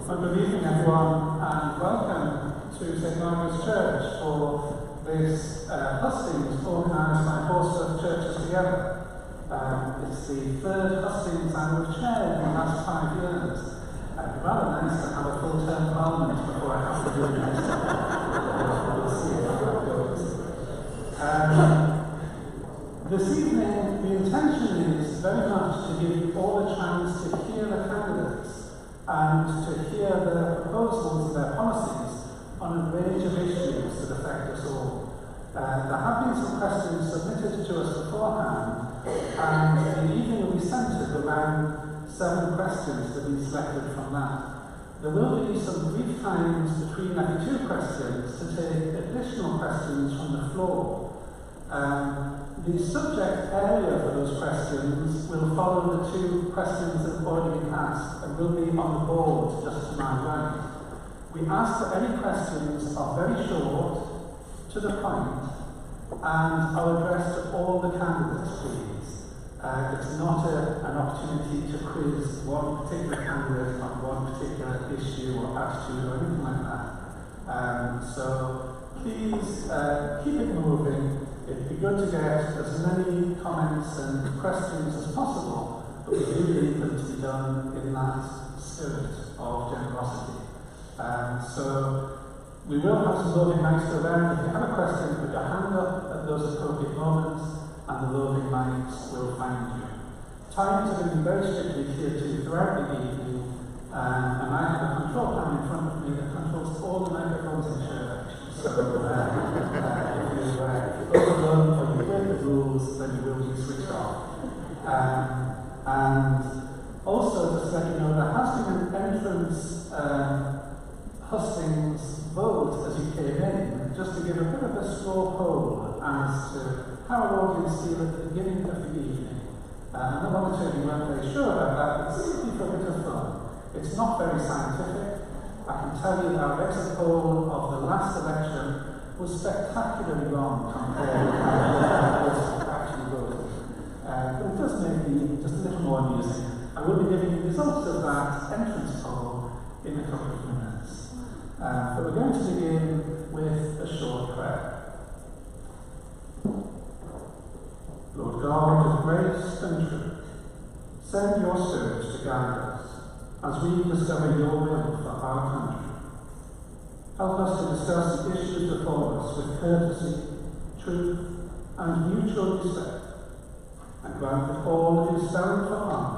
Well, good evening, everyone, and welcome to St. Margaret's Church for this hustings organised by Horsforth Churches Together. It's the third hustings I would chaired in the last 5 years. It'd be rather nice to have a full-term parliament before I have to do the next one. We'll see how that goes. This evening, the intention is very much to give all a chance to hear the candidates and to hear their proposals and their policies on a range of issues that affect us all. There have been some questions submitted to us beforehand, and the evening will be centred around 7 questions to be selected from that. There will be some brief times between every 2 questions to take additional questions from the floor. The subject area for those questions will follow the 2 questions that have already been asked and will be on the board just to my right. We ask that any questions are very short, to the point, and are addressed to all the candidates, please. It's not an opportunity to quiz one particular candidate on one particular issue or attitude or anything like that. So please keep it moving. It'd be good to get as many comments and questions as possible, but we do need them to be done in that spirit of generosity. So we will have some roving mics around. If you have a question, put your hand up at those appropriate moments, and the roving mics will find you. Times are going to be very strictly adhered to throughout the evening, and I have a control panel in front of me that controls all the microphones in church. So if you overrun or you break the rules, then you will be switched off. And also, just to let you know, there has been an entrance hustings vote as you came in, just to give a bit of a straw poll as to how our audience feel at the beginning of the evening. I know one or two of you weren't very sure about that, but simply for a bit of fun. It's not very scientific. I can tell you that our exit poll of the last election was spectacularly wrong compared to how it was actually voted. But it does make me just a little more amusing. I will be giving you the results of that entrance poll in a couple of minutes. But we're going to begin with a short prayer. Lord God of grace and truth, send your Spirit to guide us as we discover your will for our country. Help us to discuss the issues before us with courtesy, truth, and mutual respect, and grant that all who stand for honor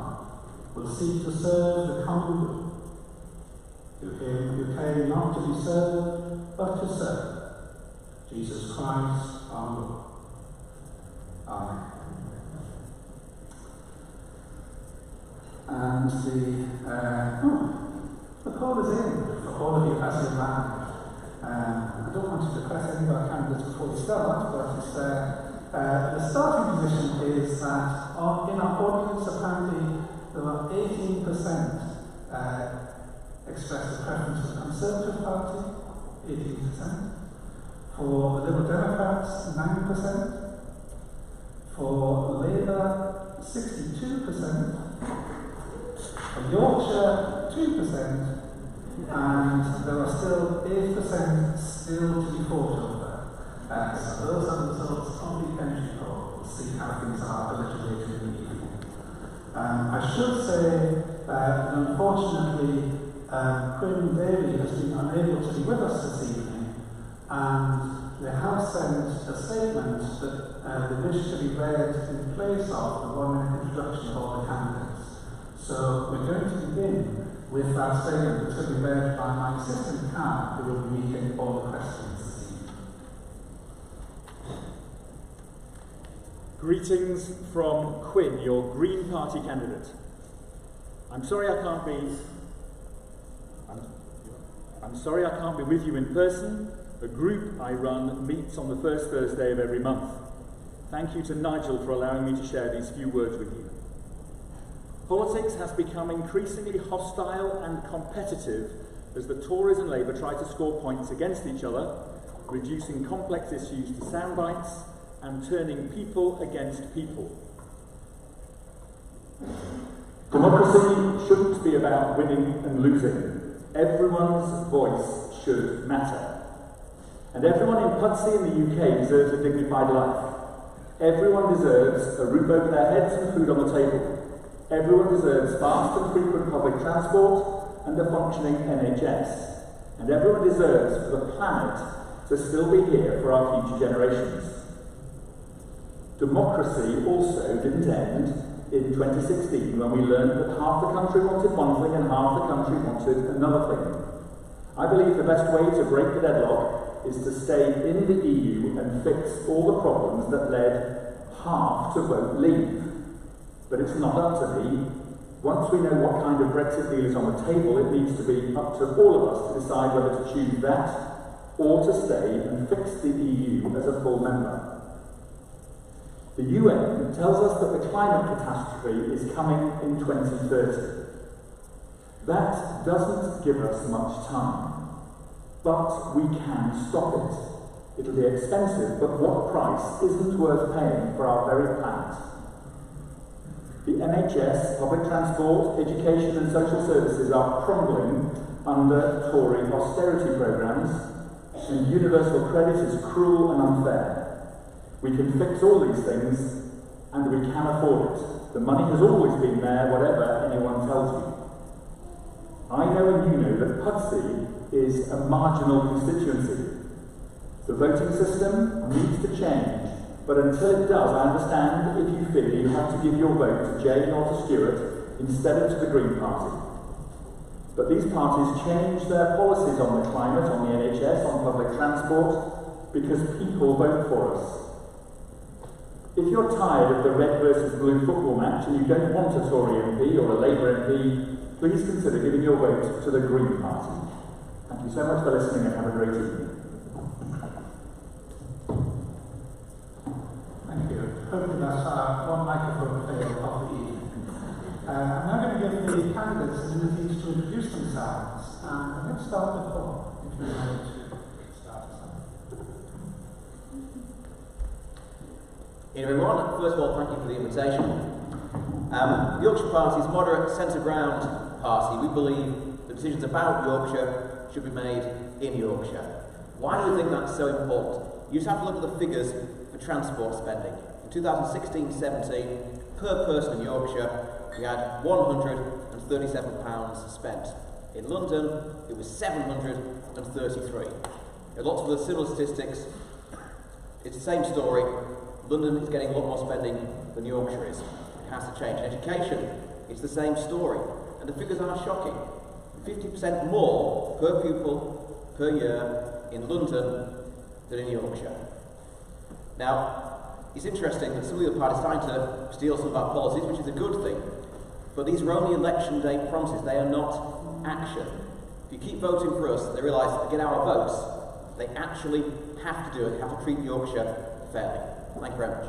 will seek to serve the common good, through him who came not to be served, but to serve, Jesus Christ our Lord. Amen. And the call is in for all of you as you land. I don't want to depress any of our candidates before we start, but it's, the starting position is that in our audience, apparently there are 18% expressed a preference for the Conservative Party, 18%. For the Liberal Democrats, 9%. For Labour, 62%. For Yorkshire, 2%. And there are still 8% still to be fought over. So those are the results of the entry poll. We'll see how things are a little later in the evening. I should say that unfortunately Quinn Davey has been unable to be with us this evening, and they have sent a statement that they wish to be read in place of the 1-minute introduction of all the candidates. So we're going to begin with that statement that's going to be read by my assistant Cam, who will be reading all the questions this evening. Greetings from Quinn, your Green Party candidate. I'm sorry I can't be with you in person. The group I run meets on the first Thursday of every month. Thank you to Nigel for allowing me to share these few words with you. Politics has become increasingly hostile and competitive as the Tories and Labour try to score points against each other, reducing complex issues to sound bites and turning people against people. Democracy shouldn't be about winning and losing. Everyone's voice should matter. And everyone in Pudsey in the UK deserves a dignified life. Everyone deserves a roof over their heads and food on the table. Everyone deserves fast and frequent public transport and a functioning NHS. And everyone deserves for the planet to still be here for our future generations. Democracy also didn't end in 2016 when we learned that half the country wanted one thing and half the country wanted another thing. I believe the best way to break the deadlock is to stay in the EU and fix all the problems that led half to vote leave. But it's not up to me. Once we know what kind of Brexit deal is on the table, it needs to be up to all of us to decide whether to choose that or to stay and fix the EU as a full member. The UN tells us that the climate catastrophe is coming in 2030. That doesn't give us much time, but we can stop it. It'll be expensive, but what price isn't worth paying for our very planet? The NHS, public transport, education and social services are crumbling under Tory austerity programmes, and universal credit is cruel and unfair. We can fix all these things, and we can afford it. The money has always been there, whatever anyone tells you. I know and you know that Pudsey is a marginal constituency. The voting system needs to change, but until it does, I understand if you feel you have to give your vote to Jane or to Stuart instead of to the Green Party. But these parties change their policies on the climate, on the NHS, on public transport, because people vote for us. If you're tired of the red versus blue football match and you don't want a Tory MP or a Labour MP, please consider giving your vote to the Green Party. Thank you so much for listening and have a great evening. Thank you. Hopefully that's one microphone fail of the evening. I'm now going to give the candidates a minute each to introduce themselves. And let's start with Paul, if you're ready to start us off. Everyone, first of all, thank you for the invitation. The Yorkshire Party is a moderate centre-ground party. We believe the decisions about Yorkshire should be made in Yorkshire. Why do we think that's so important? You just have to look at the figures for transport spending. In 2016-17, per person in Yorkshire, we had £137 spent. In London, it was 733. There are lots of other similar statistics. It's the same story. London is getting a lot more spending than Yorkshire is. It has to change. In education, it's the same story. And the figures are shocking. 50% more per pupil per year in London than in Yorkshire. Now, it's interesting that some of the other parties are starting to steal some of our policies, which is a good thing. But these are only election day promises. They are not action. If you keep voting for us, they realise that to get our votes, they actually have to do it. They have to treat Yorkshire fairly. Thank you very much.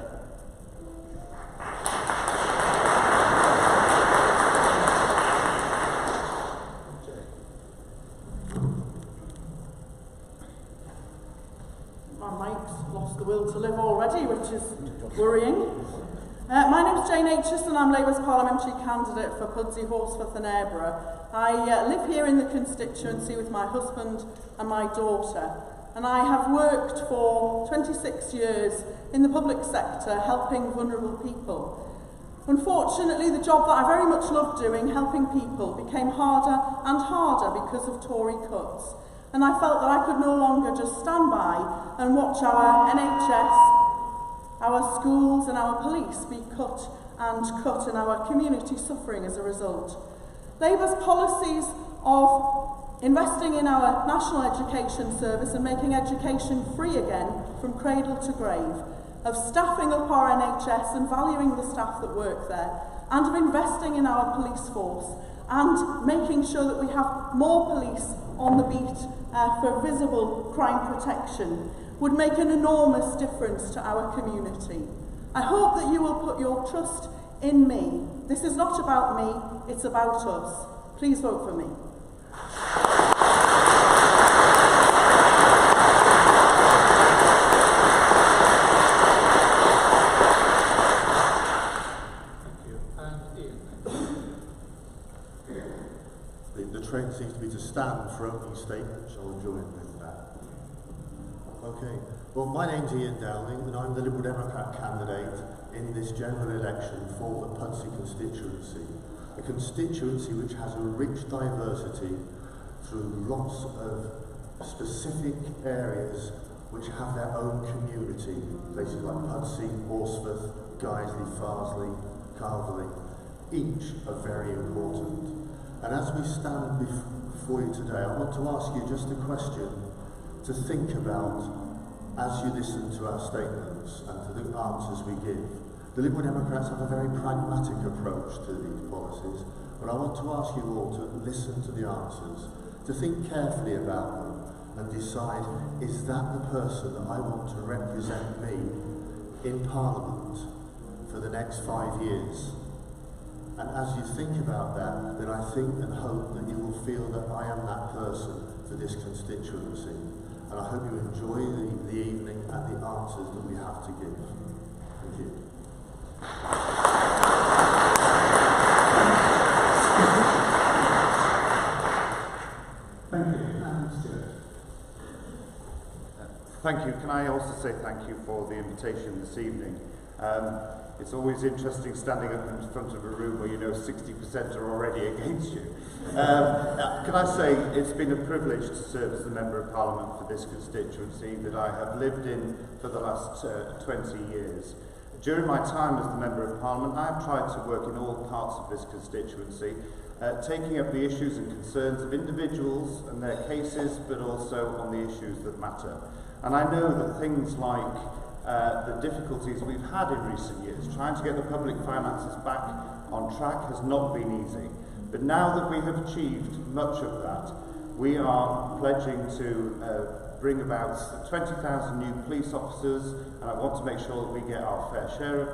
My mic's lost the will to live already, which is worrying. My name's Jane Aitchison and I'm Labour's parliamentary candidate for Pudsey, Horsforth and Aireborough. I live here in the constituency with my husband and my daughter. And I have worked for 26 years in the public sector helping vulnerable people. Unfortunately, the job that I very much loved doing, helping people, became harder and harder because of Tory cuts. And I felt that I could no longer just stand by and watch our NHS, our schools and our police be cut and our community suffering as a result. Labour's policies of investing in our national education service and making education free again from cradle to grave, of staffing up our NHS and valuing the staff that work there, and of investing in our police force and making sure that we have more police on the beat for visible crime protection would make an enormous difference to our community. I hope that you will put your trust in me. This is not about me, it's about us. Please vote for me. The trend seems to be to stand for opening statements, so I'll join with that. Okay, well, my name's Ian Dowling, and I'm the Liberal Democrat candidate in this general election for the Pudsey constituency, a constituency which has a rich diversity through lots of specific areas which have their own community, places like Pudsey, Horsforth, Guiseley, Farsley, Calverley, each are very important. And as we stand before you today, I want to ask you just a question to think about as you listen to our statements and to the answers we give. The Liberal Democrats have a very pragmatic approach to these policies, but I want to ask you all to listen to the answers, to think carefully about them and decide, is that the person that I want to represent me in Parliament for the next 5 years? And as you think about that, then I think and hope that you will feel that I am that person for this constituency. And I hope you enjoy the evening and the answers that we have to give. Thank you. Thank you. And Stuart. Thank you. Can I also say thank you for the invitation this evening? It's always interesting standing up in front of a room where you know 60% are already against you. Can I say it's been a privilege to serve as the Member of Parliament for this constituency that I have lived in for the last 20 years. During my time as the Member of Parliament, I have tried to work in all parts of this constituency, taking up the issues and concerns of individuals and their cases, but also on the issues that matter. And I know that things like the difficulties we've had in recent years, trying to get the public finances back on track has not been easy. But now that we have achieved much of that, we are pledging to bring about 20,000 new police officers, and I want to make sure that we get our fair share of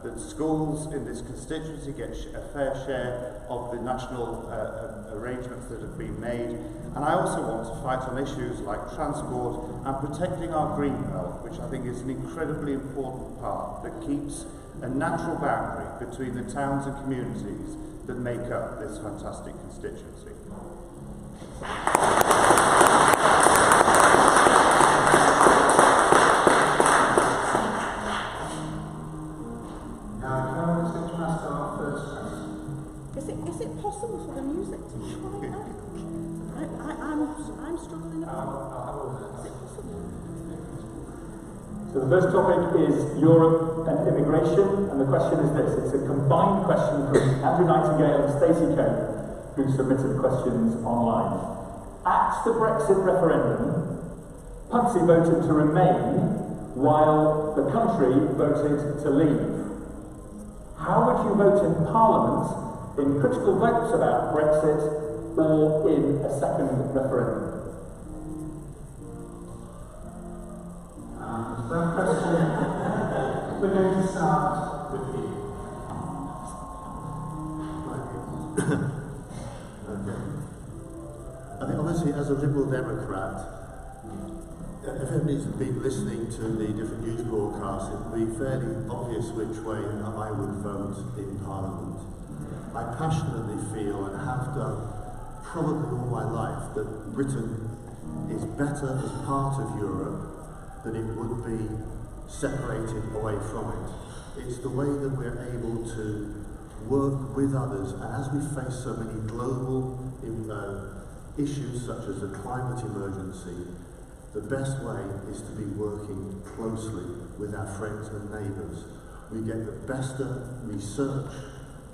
that schools in this constituency get a fair share of the national arrangements that have been made. And I also want to fight on issues like transport and protecting our green belt, which I think is an incredibly important part that keeps a natural boundary between the towns and communities that make up this fantastic constituency. Is it possible for the music to quiet down? I'm struggling a bit. Is it possible? So the first topic is Europe and immigration, and the question is this. It's a combined question from Andrew Nightingale and Stacey Coe, who submitted questions online. At the Brexit referendum, Pudsey voted to remain while the country voted to leave. How would you vote in Parliament in critical votes about Brexit or in a second referendum? That question, we're going to start with you. Okay. I think obviously as a Liberal Democrat, if anybody's been listening to the different news broadcasts, it will be fairly obvious which way I would vote in Parliament. I passionately feel, and have done probably all my life, that Britain is better as part of Europe than it would be separated away from it. It's the way that we're able to work with others, and as we face so many global issues such as the climate emergency, the best way is to be working closely with our friends and neighbours. We get the best research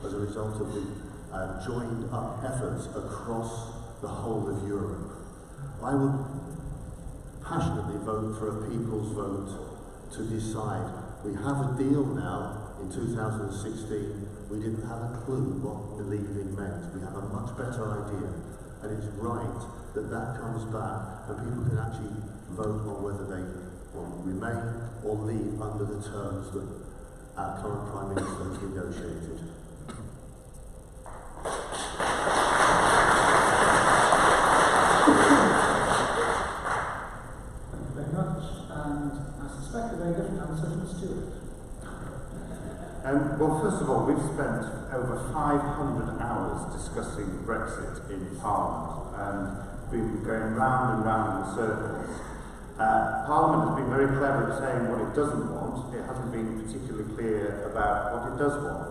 as a result of the joined up efforts across the whole of Europe. I would passionately vote for a people's vote to decide. We have a deal now in 2016. We didn't have a clue what believing meant. We have a much better idea, and it's right that that comes back and people can actually vote on whether they will remain or leave under the terms that our current Prime Minister has negotiated. Well, first of all, we've spent over 500 hours hours discussing Brexit in Parliament, and we've been going round and round in circles. Parliament has been very clever at saying what it doesn't want. It hasn't been particularly clear about what it does want.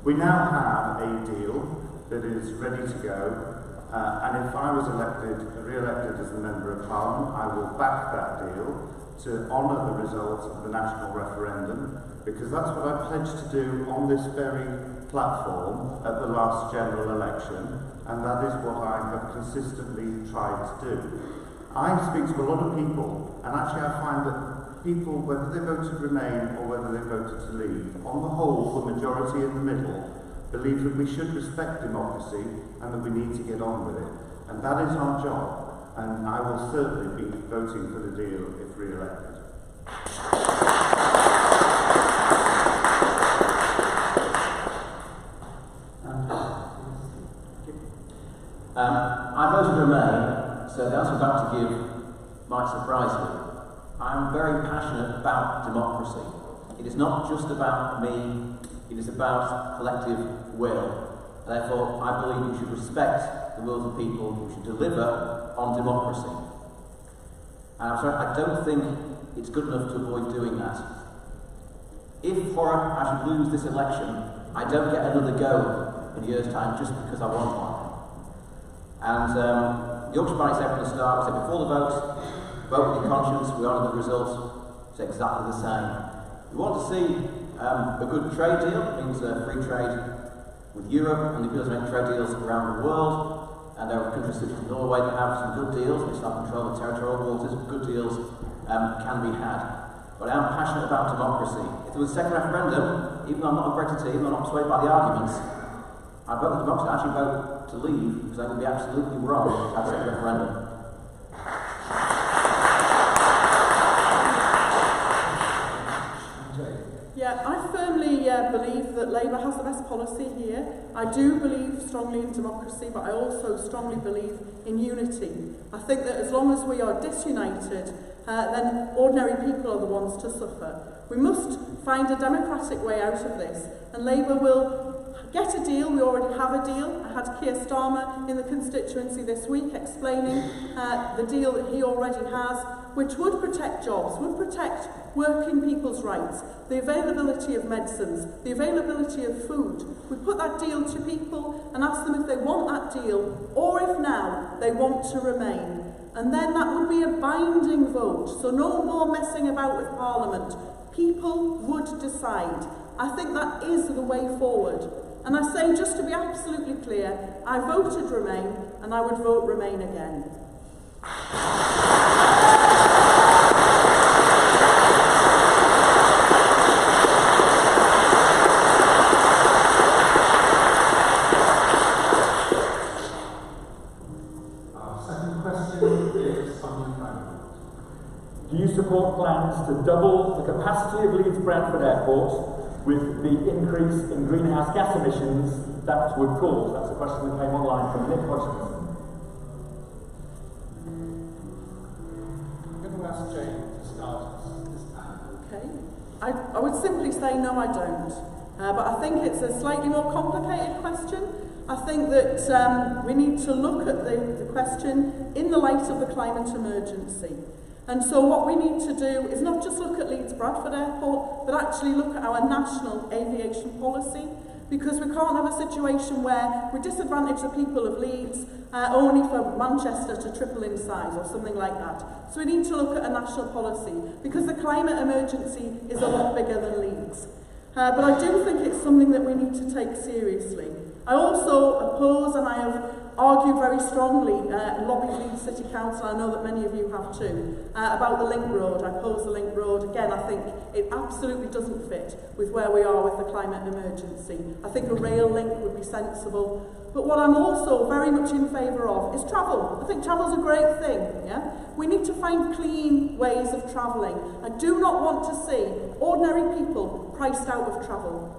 We now have a deal that is ready to go, and if I was re-elected as a Member of Parliament, I will back that deal to honour the results of the national referendum, because that's what I pledged to do on this very platform at the last general election, and that is what I have consistently tried to do. I speak to a lot of people, and actually I find that people, whether they voted Remain or whether they voted to leave, on the whole, the majority in the middle, believe that we should respect democracy and that we need to get on with it. And that is our job, and I will certainly be voting for the deal if re-elected. I voted Remain, so the answer I'm about to give might surprise you. I'm very passionate about democracy. It is not just about me, it is about collective will. Therefore, I believe we should respect the wills of people who should deliver on democracy. And I'm sorry, I don't think it's good enough to avoid doing that. If I should lose this election, I don't get another go in a year's time just because I want one. And the Yorkshire Party said from the start, we said before the vote with your conscience, we honour the results, it's exactly the same. We want to see a good trade deal. It means free trade with Europe, and the ability to make trade deals around the world. And there are countries such as Norway that have some good deals, which have control of territorial waters. Good deals can be had. But I am passionate about democracy. If there was a second referendum, even though I'm not a Brexiteer, even though I'm not persuaded by the arguments, I'd vote for democracy. I'd actually vote to leave, because I would be absolutely wrong to have a second referendum. Yeah, I firmly believe that Labour has the best policy here. I do believe strongly in democracy, but I also strongly believe in unity. I think that as long as we are disunited, then ordinary people are the ones to suffer. We must find a democratic way out of this, and Labour will get a deal. We already have a deal. I had Keir Starmer in the constituency this week explaining the deal that he already has, which would protect jobs, would protect working people's rights, the availability of medicines, the availability of food. We put that deal to people and ask them if they want that deal, or if now they want to remain. And then that would be a binding vote, so no more messing about with Parliament. People would decide. I think that is the way forward. And I say, just to be absolutely clear, I voted Remain, and I would vote Remain again. Do you support plans to double the capacity of Leeds Bradford Airport with the increase in greenhouse gas emissions that would cause? That's a question that came online from Nick Hodgson. I'm going to ask Jane to start. Okay. I would simply say no, I don't. But I think it's a slightly more complicated question. I think that we need to look at the question in the light of the climate emergency. And so what we need to do is not just look at Leeds Bradford Airport, but actually look at our national aviation policy, because we can't have a situation where we disadvantage the people of Leeds only for Manchester to triple in size or something like that. So we need to look at a national policy, because the climate emergency is a lot bigger than Leeds. But I do think it's something that we need to take seriously. I also oppose, and I have argued very strongly, lobbied Leeds City Council, I know that many of you have too, about the link road. I oppose the link road. Again, I think it absolutely doesn't fit with where we are with the climate emergency. I think a rail link would be sensible. But what I'm also very much in favour of is travel. I think travel's a great thing, yeah? We need to find clean ways of travelling. I do not want to see ordinary people priced out of travel.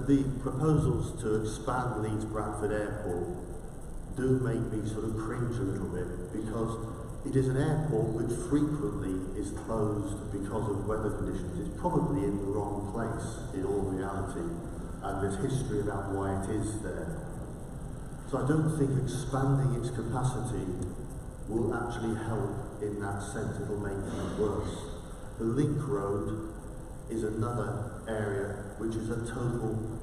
The proposals to expand Leeds Bradford Airport do make me sort of cringe a little bit, because it is an airport which frequently is closed because of weather conditions. It's probably in the wrong place in all reality, and there's history about why it is there. So I don't think expanding its capacity will actually help in that sense. It'll make things worse. The link road is another area which is a total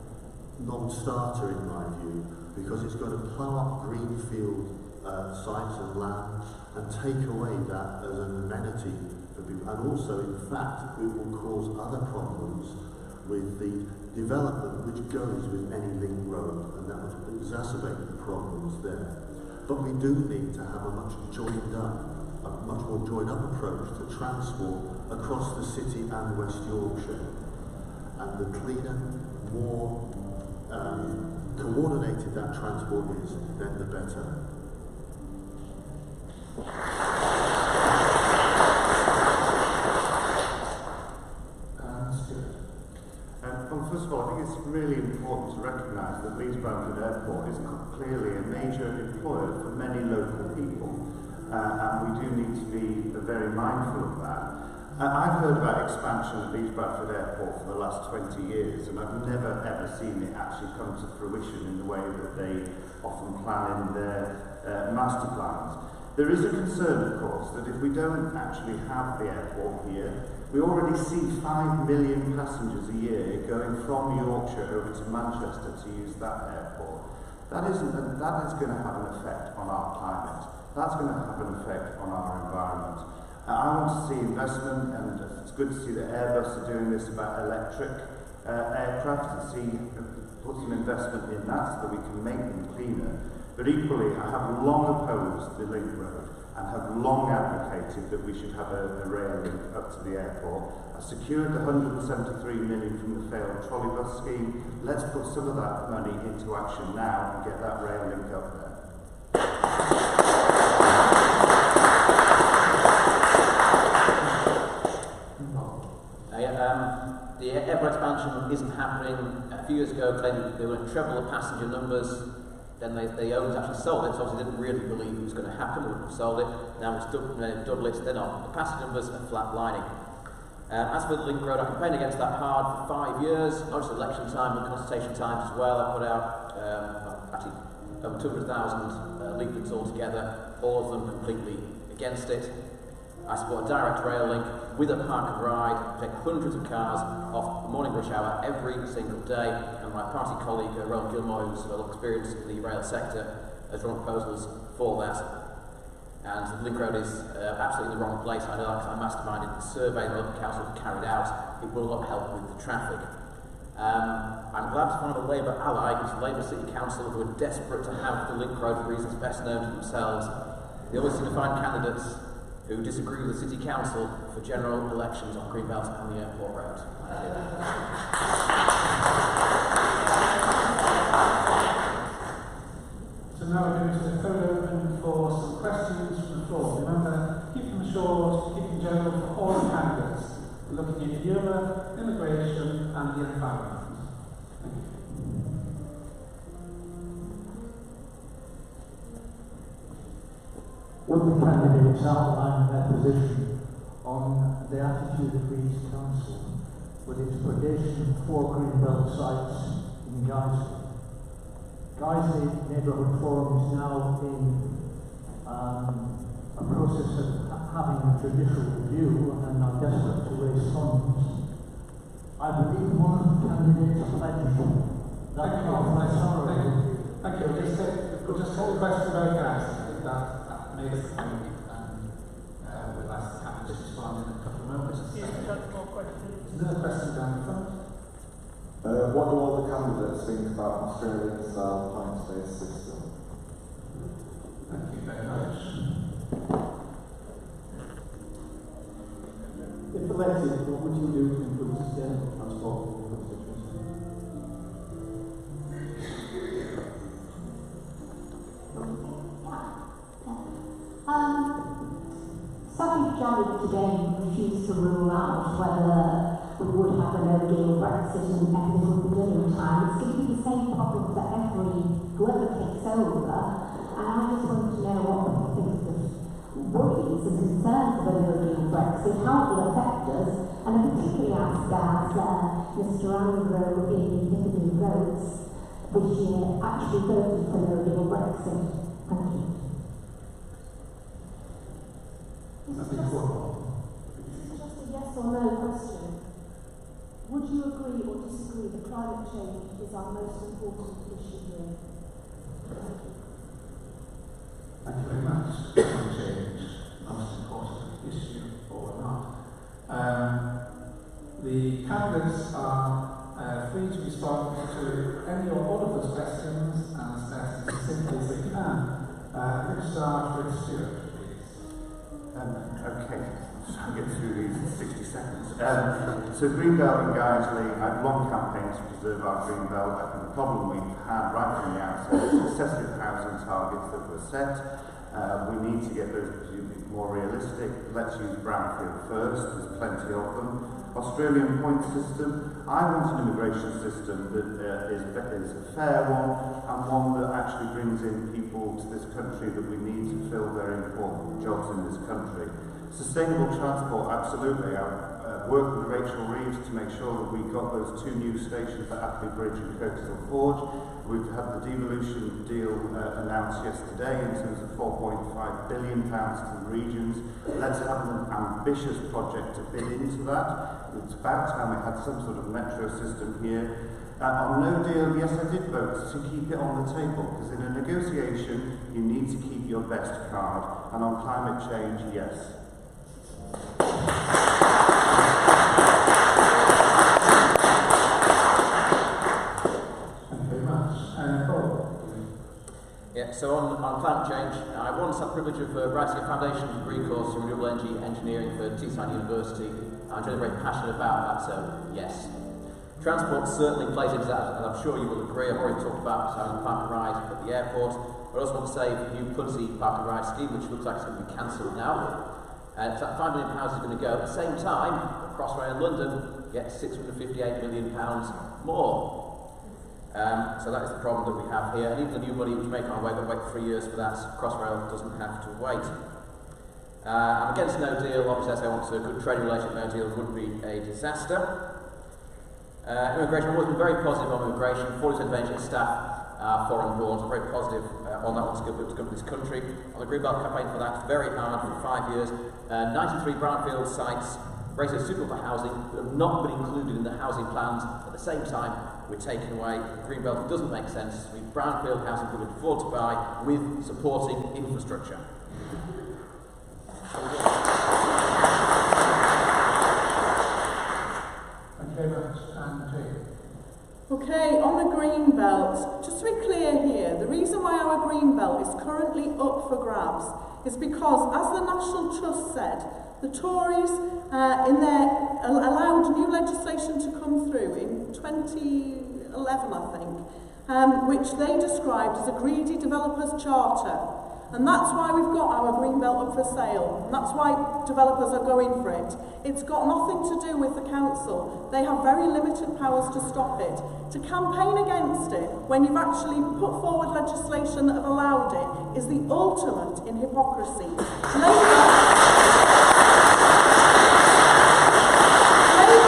non-starter in my view, because it's going to plough up greenfield sites and land and take away that as an amenity for people. And also, in fact, it will cause other problems with the development which goes with any link road, and that will exacerbate the problems there. But we do need to have a much more joined up approach to transport across the city and West Yorkshire. And the cleaner, more coordinated that transport is, then the better. Well, first of all, I think it's really important to recognise that Leeds Bradford Airport is clearly a major employer for many local people, and we do need to be very mindful of that. I've heard about expansion at Leeds Bradford Airport for the last 20 years, and I've never ever seen it actually come to fruition in the way that they often plan in their master plans. There is a concern, of course, that if we don't actually have the airport here, we already see 5 million passengers a year going from Yorkshire over to Manchester to use that airport. That is going to have an effect on our climate. That's going to have an effect on our environment. I want to see investment, and it's good to see that Airbus are doing this about electric aircraft, and put some investment in that so that we can make them cleaner. But equally, I have long opposed the link road and have long advocated that we should have a rail link up to the airport. I secured the 173 million from the failed trolley bus scheme. Let's put some of that money into action now and get that rail link up there. The airport expansion isn't happening. A few years ago, claimed they were going to treble the passenger numbers. Then the owners actually sold it, so obviously didn't really believe it was going to happen. They wouldn't have sold it. Now it's double it. Then on. The passenger numbers are flatlining. As for the link road, I campaigned against that hard for 5 years, not just election time, but consultation times as well. I put out actually over 200,000 leaflets altogether, all of them completely against it. I support a direct rail link with a park and ride, take hundreds of cars off the morning rush hour every single day, and my party colleague Roland Gilmore, who's well experienced in the rail sector, has drawn proposals for that. And the link road is absolutely in the wrong place. I know that because I masterminded the survey the local council carried out. It will not help with the traffic. I'm glad to find a Labour ally, who's the Labour City Council, who are desperate to have the link road for reasons best known to themselves. They always seem to find candidates who disagree with the City Council for general elections on Greenbelt and the airport road. So now we're going to throw it open for some questions from the floor. Remember, keep them short, keep them general for all the candidates, looking at Europe, immigration and the environment. Would the candidates outline their position on the attitude of Leeds Council with its predation for Greenbelt sites in Guiseley? Guiseley Neighbourhood Forum is now in a process of having a judicial review and are desperate to raise funds. I believe one of the candidates pledged that Thank you. We'll just take the question very fast. That makes the point, and we'll ask the candidates to respond in a couple of moments. Another question down the front. What do all the candidates think about Australian-style points-based system? Thank you very much. If elected, what would you do to improve sustainable transport in your constituency? Secretary Janet today refused to rule out whether we would have a no-deal Brexit and everything would be done in time. It's going to be the same problem for whoever takes over. And I just want to know what people think of worries and concerns about a no-deal Brexit, how it will affect us, and I particularly ask Mr. Aireborough in Independent Votes this year actually voted for no-deal Brexit. Thank you. I think what? This is just a yes or no question. Would you agree or disagree that climate change is our most important issue here? Thank you. Thank you very much. Climate change, most important issue or not. The candidates are free to respond to any or all of those questions as simply as they can. Let's start with Stuart, please. Okay, I'll get through these in 60 seconds. So Greenbelt and Guiseley, I've long campaigned to preserve our Greenbelt. I think the problem we've had right from the outset is excessive housing targets that were set. We need to get those more realistic. Let's use brownfield first, there's plenty of them. Australian point system, I want an immigration system that is a fair one and one that actually brings in people to this country that we need to fill very important jobs in this country. Sustainable transport, absolutely. I've worked with Rachel Reeves to make sure that we got those 2 new stations at Appley Bridge and Kirkstall Forge. We've had the devolution deal announced yesterday in terms of £4.5 billion to the regions. Let's have an ambitious project to fit into that. It's about time we had some sort of metro system here. On no deal, yes, I did vote to keep it on the table, because in a negotiation, you need to keep your best card. And on climate change, yes. Yeah, so on climate change, I once had the privilege of writing a foundation degree course in renewable energy engineering for Teesside University. I'm really very passionate about that, so yes. Transport certainly plays into that, and I'm sure you will agree. I've already talked about having a park and ride at the airport, but I also want to say the new Pudsey park and ride scheme, which looks like it's going to be cancelled now. And that £5 million is going to go. At the same time, Crossrail in London gets £658 million more. So that is the problem that we have here. And even the new money which make our way, they'll wait 3 years for that. Crossrail doesn't have to wait. I'm against no deal. Obviously, as I want a good trading relationship, no deal would be a disaster. Immigration, I've always been very positive on immigration. 40% of NHS staff are foreign born. I'm very positive on that one to come to this country. On the Greenbelt campaign for that, very hard for 5 years. 93 brownfield sites rated as suitable for housing that have not been included in the housing plans. At the same time, we're taking away Greenbelt. It doesn't make sense. We have brownfield housing that we can afford to buy with supporting infrastructure. Thank you very much. Okay, on the Greenbelt, just to be clear here, the reason why our Greenbelt is currently up for grabs is because, as the National Trust said, the Tories allowed new legislation to come through in 2011, I think, which they described as a greedy developer's charter. And that's why we've got our Greenbelt up for sale. And that's why developers are going for it. It's got nothing to do with the council. They have very limited powers to stop it. To campaign against it, when you've actually put forward legislation that have allowed it, is the ultimate in hypocrisy. Labour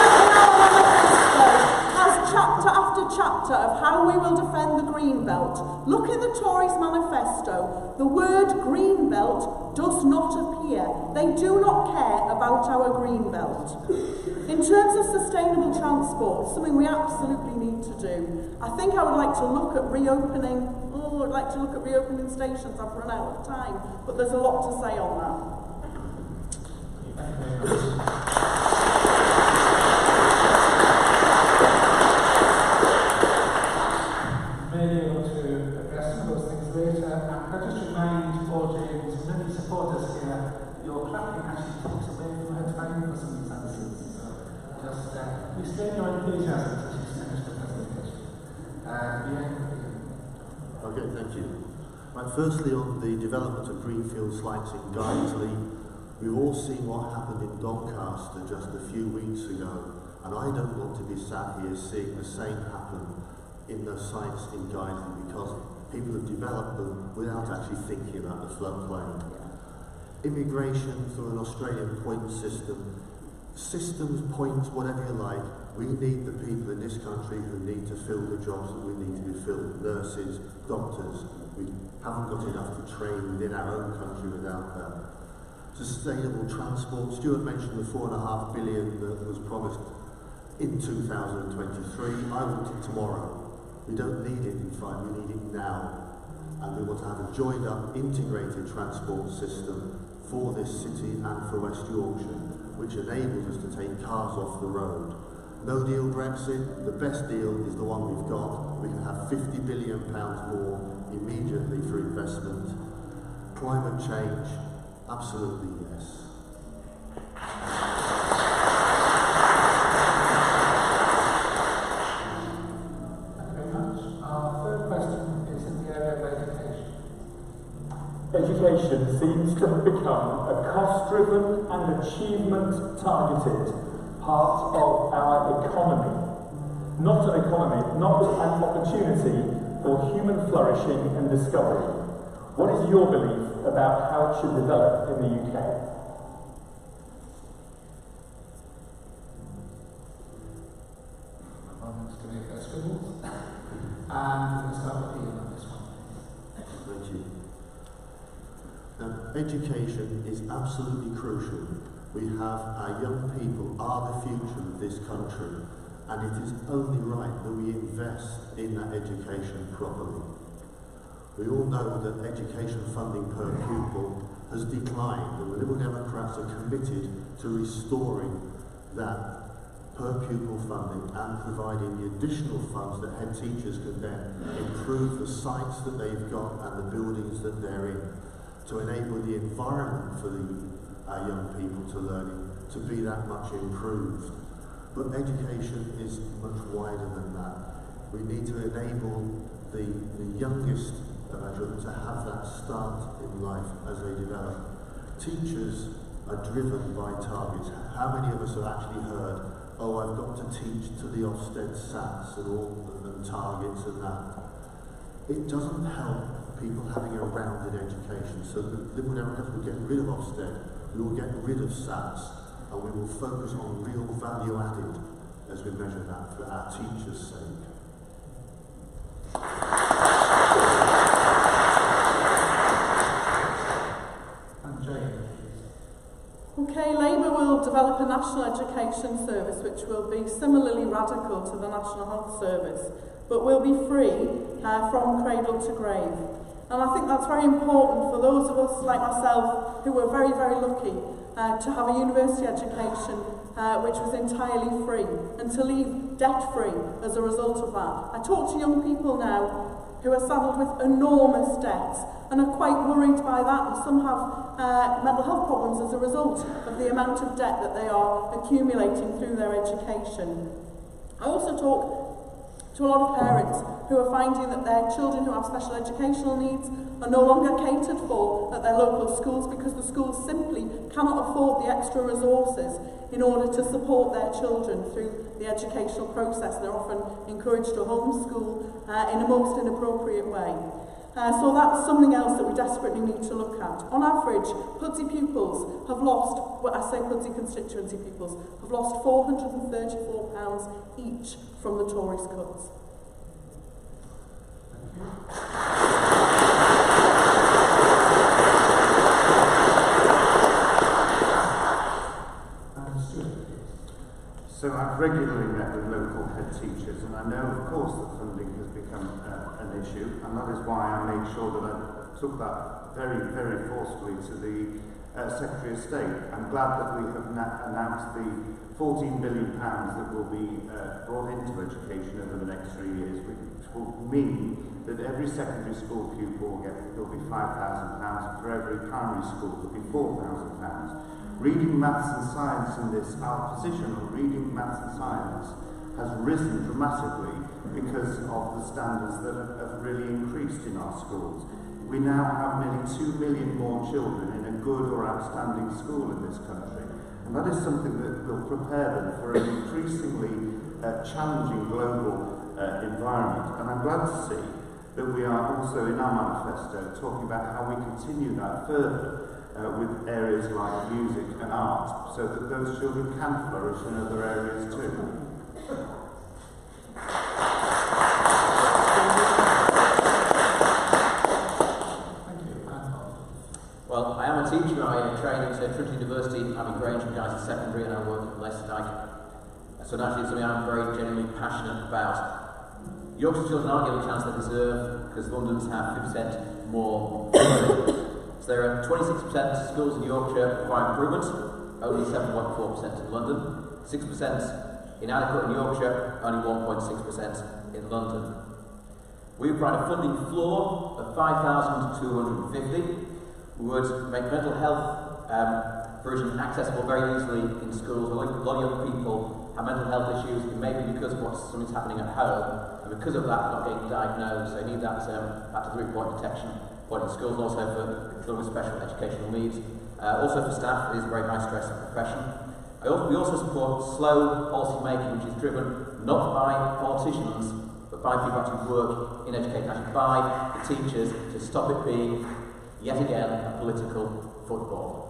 in our manifesto has chapter after chapter of how we will defend the Greenbelt. Look in the Tories' manifesto. The word Greenbelt does not appear. They do not care about our Greenbelt. In terms of sustainable transport, something we absolutely need to do. I think I would like to look at reopening. I'd like to look at reopening stations. I've run out of time, but there's a lot to say on that. Okay, thank you. Right, firstly, on the development of greenfield sites in Guiseley, we've all seen what happened in Doncaster just a few weeks ago, and I don't want to be sat here seeing the same happen in the sites in Guiseley, because people have developed them without actually thinking about the floodplain. Immigration through an Australian point system, systems, points, whatever you like, we need the people in this country who need to fill the jobs that we need to be filled. Nurses, doctors. We haven't got enough to train within our own country without that. Sustainable transport. Stuart mentioned the £4.5 billion that was promised in 2023. I want it tomorrow. We don't need it in 5, we need it now. And we want to have a joined up, integrated transport system for this city and for West Yorkshire, which enables us to take cars off the road. No deal Brexit, the best deal is the one we've got. We can have £50 billion more immediately for investment. Climate change, absolutely yes. Thank you very much. Our third question is in the area of education. Education seems to have become a cost-driven and achievement-targeted part of our economy. Not an economy, not an opportunity for human flourishing and discovery. What is your belief about how it should develop in the UK? I'm going to make a scribble. And we're going to start with Ian on this one. Thank you. Now, education is absolutely crucial. We have our young people are the future of this country, and it is only right that we invest in that education properly. We all know that education funding per pupil has declined, and the Liberal Democrats are committed to restoring that per pupil funding and providing the additional funds that head teachers can then improve the sites that they've got and the buildings that they're in, to enable the environment for our young people to learn in to be that much improved. But education is much wider than that. We need to enable the youngest of our children to have that start in life as they develop. Teachers are driven by targets. How many of us have actually heard, oh, I've got to teach to the Ofsted SATs and all and targets and that? It doesn't help people having a rounded education. So the Liberal Democrats will get rid of Ofsted, we will get rid of SATs, and we will focus on real value added as we measure that for our teachers' sake. And Jane. Okay, Labour will develop a national education service which will be similarly radical to the National Health Service, but will be free from cradle to grave. And I think that's very important for those of us like myself who were very, very lucky to have a university education which was entirely free and to leave debt-free as a result of that. I talk to young people now who are saddled with enormous debts and are quite worried by that, and some have mental health problems as a result of the amount of debt that they are accumulating through their education. I also talk to a lot of parents who are finding that their children who have special educational needs are no longer catered for at their local schools because the schools simply cannot afford the extra resources in order to support their children through the educational process. They're often encouraged to homeschool in a most inappropriate way. So that's something else that we desperately need to look at. On average, Pudsey pupils have lost, well, I say Pudsey constituency pupils, have lost £434 each from the Tories' cuts. So I've regularly met with local head teachers, and I know, of course, that funding has become an issue, and that is why I made sure that I took that very, very forcefully to the Secretary of State. I'm glad that we have announced the £14 billion that will be brought into education over the next 3 years, which will mean that every secondary school pupil will be £5,000, for every primary school will be £4,000. Reading, maths and science in this, our position on reading, maths and science has risen dramatically because of the standards that have really increased in our schools. We now have nearly 2 million more children in a good or outstanding school in this country, and that is something that will prepare them for an increasingly challenging global environment. And I'm glad to see that we are also in our manifesto talking about how we continue that further with areas like music and art, so that those children can flourish in other areas too. Well, I am a teacher. I train at Trinity University. I'm in Grange and Guys Secondary, and I work at Leicester. So naturally, it's something I'm very genuinely passionate about. Yorkshire children aren't given a chance they deserve, because London's have 50% more. So there are 26% of schools in Yorkshire require improvement, only 7.4% in London, 6% inadequate in Yorkshire, only 1.6% in London. We provide a funding floor of 5,250. We would make mental health provision accessible very easily in schools. A lot of young people have mental health issues, it may be because of something's happening at home, and because of that not getting diagnosed. So you need that back to 3-point detection point in schools, and also for children with special educational needs. Also for staff, it is a very high stress profession. We also support slow policy making, which is driven not by politicians, but by people who actually work in education, actually by the teachers, to stop it being, yet again, a political football.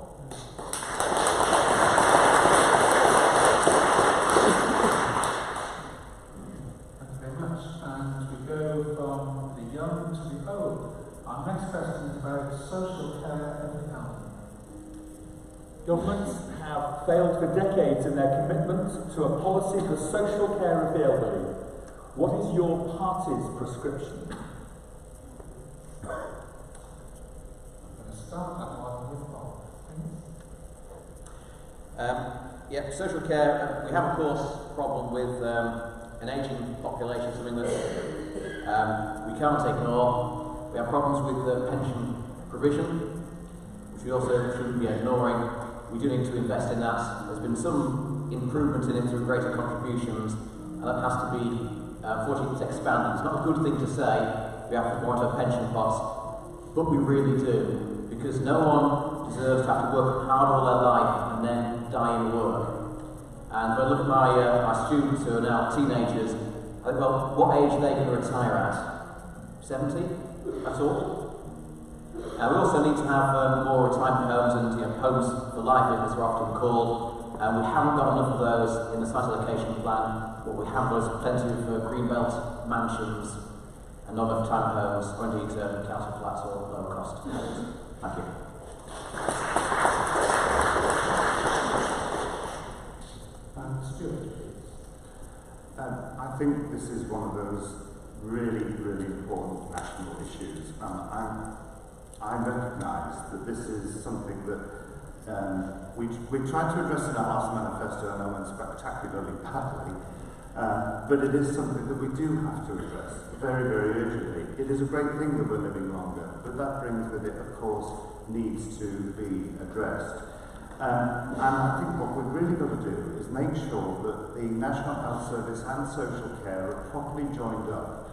Thank you very much. And we go from the young to the old. Our next question is about social care of the elderly. Governments have failed for decades in their commitment to a policy for social care of the elderly. What is your party's prescription? Start that one with Bob. Yeah, social care. We have, of course, a problem with an ageing population, something that we can't ignore. We have problems with pension provision, which we also shouldn't be ignoring. We do need to invest in that. There's been some improvement in it through greater contributions, and that has to be, unfortunately, it's expanded. It's not a good thing to say we have to go into a pension pot, but we really do, because no one deserves to have to work hard all their life and then die in work. And when I look at my students who are now teenagers, I think, well, what age are they going to retire at? 70? That's all? We also need to have more retirement homes and homes for life, as they're often called. We haven't got enough of those in the site allocation plan. What we have got is plenty of greenbelt mansions and not enough retirement homes, or indeed council flats or low cost. Thank you. Stuart, please. I think this is one of those really, really important national issues. I recognise that this is something that we tried to address in our last manifesto, and I went spectacularly badly, but it is something that we do have to address very, very urgently. It is a great thing that we're living longer, but that brings with it, of course, needs to be addressed. And I think what we've really got to do is make sure that the National Health Service and social care are properly joined up,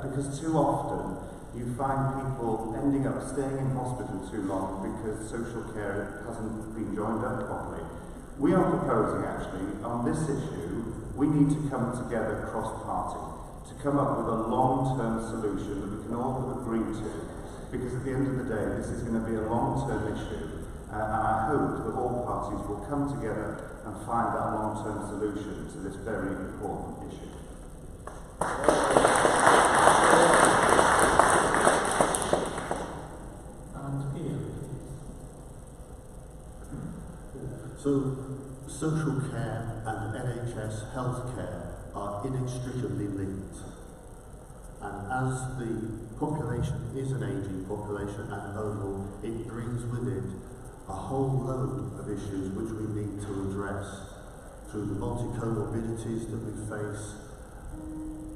because too often you find people ending up staying in hospital too long because social care hasn't been joined up properly. We are proposing, actually, on this issue, we need to come together cross-party to come up with a long-term solution that we can all agree to, because at the end of the day, this is going to be a long-term issue, and I hope that all parties will come together and find that long-term solution to this very important issue. So, social care and NHS healthcare are inextricably linked. And as the population is an ageing population and overall, it brings with it a whole load of issues which we need to address through the multi-comorbidities that we face.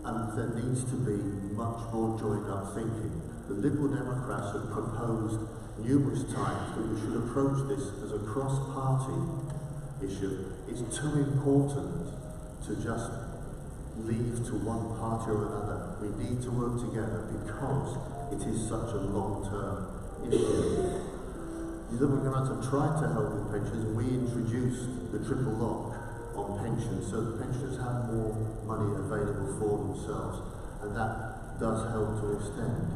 And there needs to be much more joined up thinking. The Liberal Democrats have proposed numerous times that we should approach this as a cross-party issue. It's too important to just leave to one party or another. We need to work together because it is such a long-term issue. You know, we're going to have to try to help with pensions, and we introduced the triple lock on pensions so that pensioners have more money available for themselves, and that does help to extend.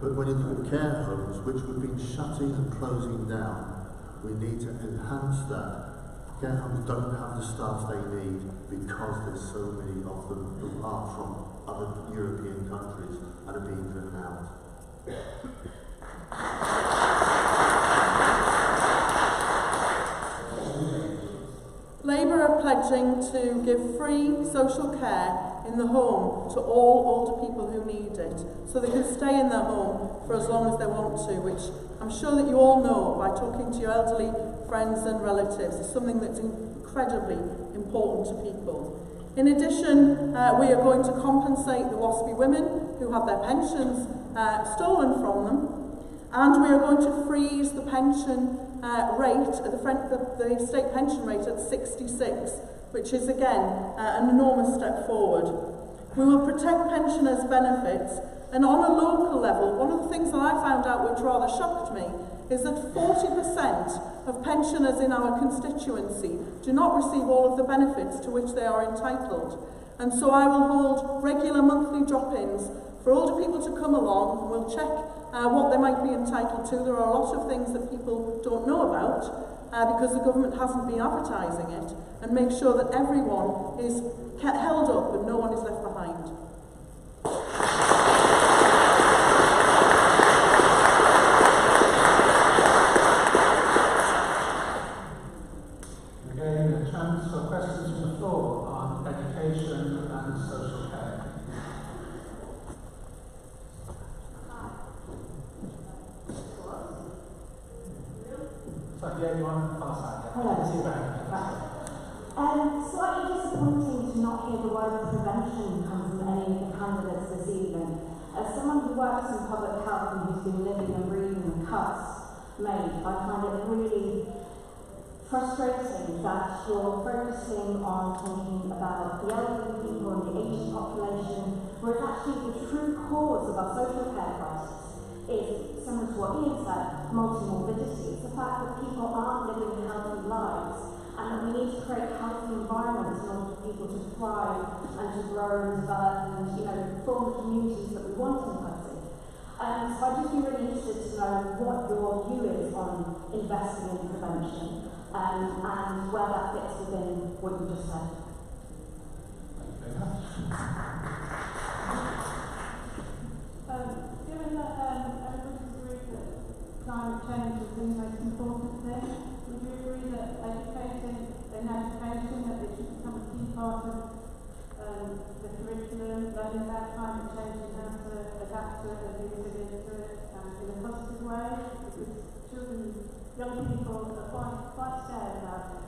But when you look at care homes, which we've been shutting and closing down, we need to enhance that. Care homes don't have the staff they need because there's so many of them who are from other European countries and are being driven out. Labour are pledging to give free social care in the home to all older people who need it, so they can stay in their home for as long as they want to, which I'm sure that you all know by talking to your elderly friends and relatives is something that's incredibly important to people. In addition, we are going to compensate the WASPy women who had their pensions stolen from them, and we are going to freeze the pension rate, the state pension rate at 66, which is again an enormous step forward. We will protect pensioners' benefits, and on a local level, one of the things that I found out which rather shocked me is that 40% of pensioners in our constituency do not receive all of the benefits to which they are entitled. And so I will hold regular monthly drop-ins for older people to come along, and we'll check what they might be entitled to. There are a lot of things that people don't know about because the government hasn't been advertising it, and make sure that everyone is held up and no one is left behind. Again, a chance for questions from the floor on education and social care. Yeah, you want to pass that? Hello. Slightly disappointing to not hear the word prevention come from any of the candidates this evening. As someone who works in public health and who's been living and breathing the cuts made, I find it really frustrating that you're focusing on talking about the elderly people and the aging population, whereas actually the true cause of our social care crisis is, similar to what Ian said, multi-morbidity. It's the fact that people aren't living healthy lives, and that we need to create healthy environments in order for people to thrive and to grow and develop and, form the communities that we want in Pudsey. So I'd just be really interested to know what your view is on investing in prevention and where that fits within what you just said. Thank you very much. Given that everybody's agreed that climate change is the most important thing, would you agree that education that it should become a key part of the curriculum, learning about climate change and how to adapt to it and be resilient to it in a positive way? Because children, young people are quite scared about it.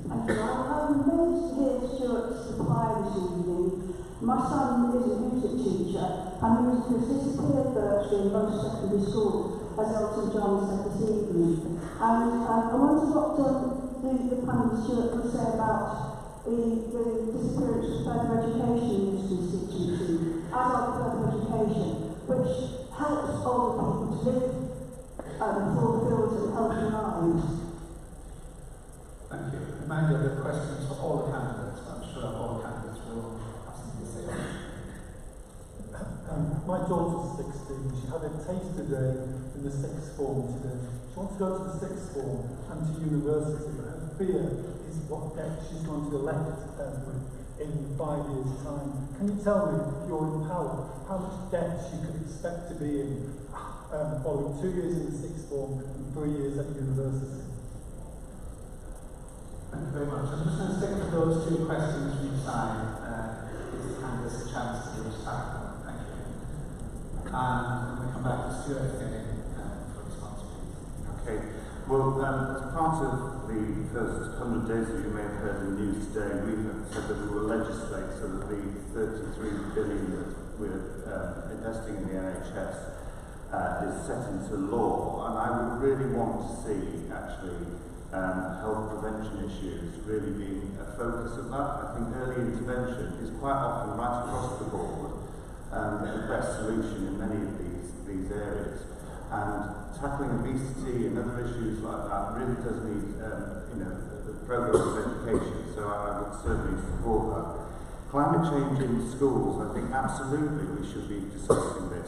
Thank you. I'm amazed to hear Stuart's reply this evening. My son is a music teacher and he was disappeared virtually in most secondary schools, as Elton John said this evening. And I wondered what the panel Stuart could say about the disappearance of further education in this constituency, adult further education, which helps older people to live fulfilled and healthy lives. Thank you. Remind you of the questions for all the candidates, but I'm sure all the candidates will have something to say. My daughter's 16. She had a taster day in the sixth form today. She wants to go to the sixth form and to university, but her fear is what debt she's going to be left with in 5 years' time. Can you tell me, if you're in power, how much debt she could expect to be in following 2 years in the sixth form and 3 years at university? Thank you very much. I'm just going to stick to those two questions from each side. Give the candidates a chance to respond. Thank you. And I'm going to come back to Stuart again for response, please. Okay. Well, as part of the first 100 days that you may have heard in the news today, we have said that we will legislate so that the 33 billion that we're investing in the NHS is set into law. And I would really want to see, actually, health prevention issues really being a focus of that. I think early intervention is quite often right across the board the best solution in many of these areas. And tackling obesity and other issues like that really does need the progress of education, so I would certainly support that. Climate change in schools, I think absolutely we should be discussing this.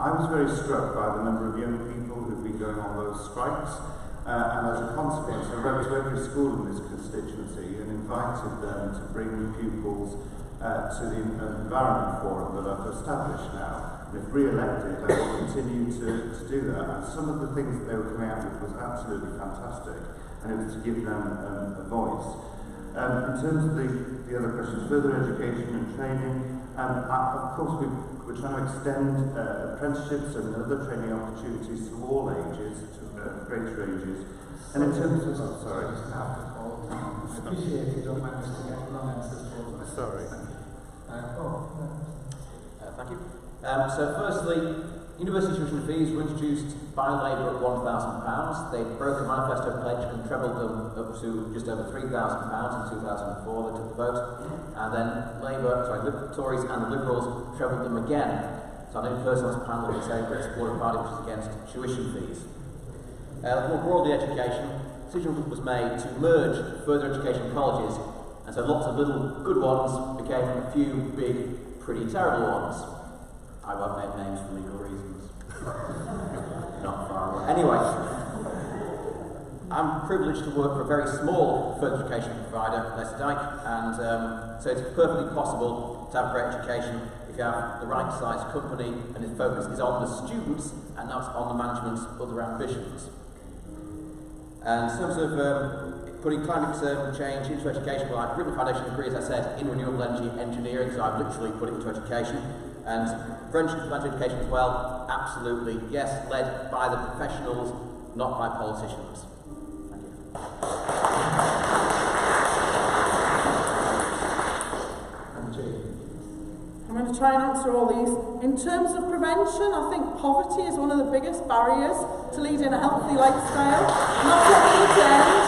I was very struck by the number of young people who've been going on those strikes, and as a consequence I wrote to every school in this constituency and invited them to bring pupils to the environment forum that I've established now. And if re-elected, I will continue to do that. And some of the things that they were coming out with was absolutely fantastic, and it was to give them a voice. In terms of the other questions, further education and training, of course we're trying to extend apprenticeships and other training opportunities to all ages, to greater ages. And in terms of, sorry. I appreciate it, don't mind us to get long answers for us. Sorry. Thank you. So firstly, university tuition fees were introduced by Labour at £1,000. They broke the manifesto pledge and trebled them up to just over £3,000 in 2004. They took the vote. And then Tories and the Liberals trebled them again. So I know person on this panel would say that support a party which is against tuition fees. More broadly, education, a decision was made to merge further education colleges, and so lots of little good ones became a few big, pretty terrible ones. I won't name names for legal reasons. Not far away. Anyway, I'm privileged to work for a very small further education provider, Leicester Dyke, and so it's perfectly possible to have great education if you have the right size company and its focus is on the students and not on the management's other ambitions. And in terms of putting climate change into education, well, I've written a foundation degree, as I said, in renewable energy engineering, so I've literally put it into education. And French implemented education as well, absolutely, yes, led by the professionals, not by politicians. Thank you. I'm going to try and answer all these. In terms of prevention, I think poverty is one of the biggest barriers to leading a healthy lifestyle. Not at the end.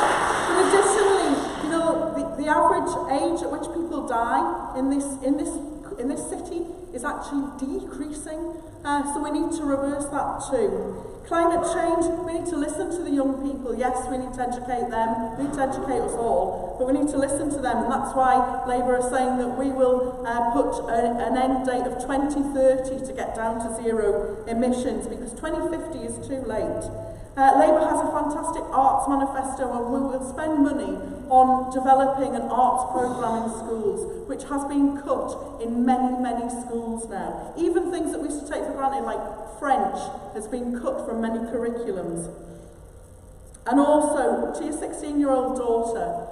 But additionally, you know, the average age at which people die in this city is actually decreasing. So we need to reverse that too. Climate change, we need to listen to the young people. Yes, we need to educate them, we need to educate us all, but we need to listen to them, and that's why Labour are saying that we will put an end date of 2030 to get down to zero emissions, because 2050 is too late. Labour has a fantastic arts manifesto, and we will spend money on developing an arts programme in schools, which has been cut in many, many schools now. Even things that we used to take for granted, like French, has been cut from many curriculums. And also, to your 16-year-old daughter,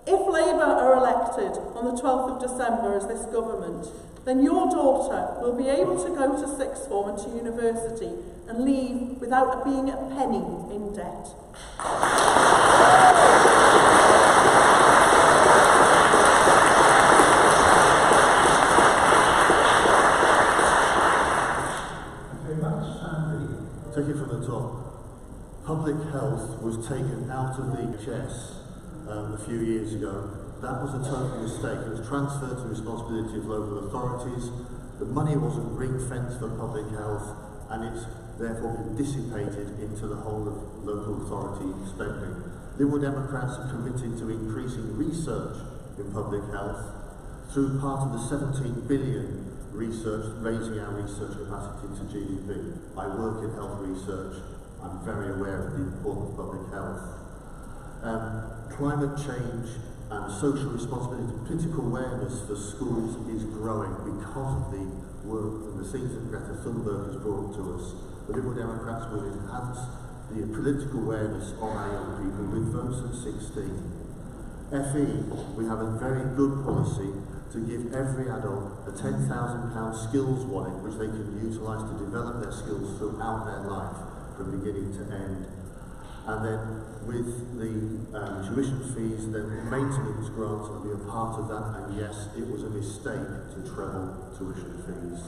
if Labour are elected on the 12th of December as this government, then your daughter will be able to go to sixth form and to university and leave without being a penny in debt. Take it from the top. Public health was taken out of the NHS a few years ago. That was a total mistake. It was transferred to the responsibility of local authorities. The money wasn't ring-fenced for public health, and it's therefore been dissipated into the whole of local authority spending. Liberal Democrats are committed to increasing research in public health through part of the 17 billion research, raising our research capacity to GDP. I work in health research. I'm very aware of the importance of public health. Climate change and social responsibility, political awareness for schools is growing because of the work and the things that Greta Thunberg has brought to us. The Liberal Democrats will enhance the political awareness of our young people with votes at 16. FE, we have a very good policy to give every adult a £10,000 skills wallet which they can utilise to develop their skills throughout their life from beginning to end. And then with the tuition fees, then the maintenance grants will be a part of that, and yes, it was a mistake to treble tuition fees.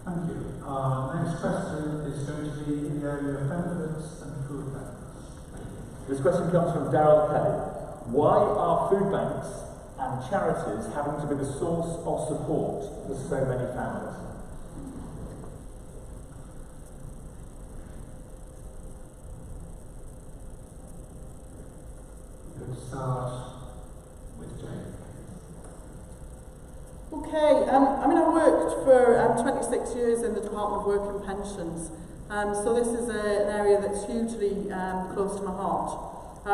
Thank you. Our next question is going to be in the area of benefits and food banks. This question comes from Darryl Kelly. Why are food banks and charities having to be the source of support for so many families? start with Jane. Okay, I worked for 26 years in the Department of Work and Pensions, so this is an area that's hugely close to my heart.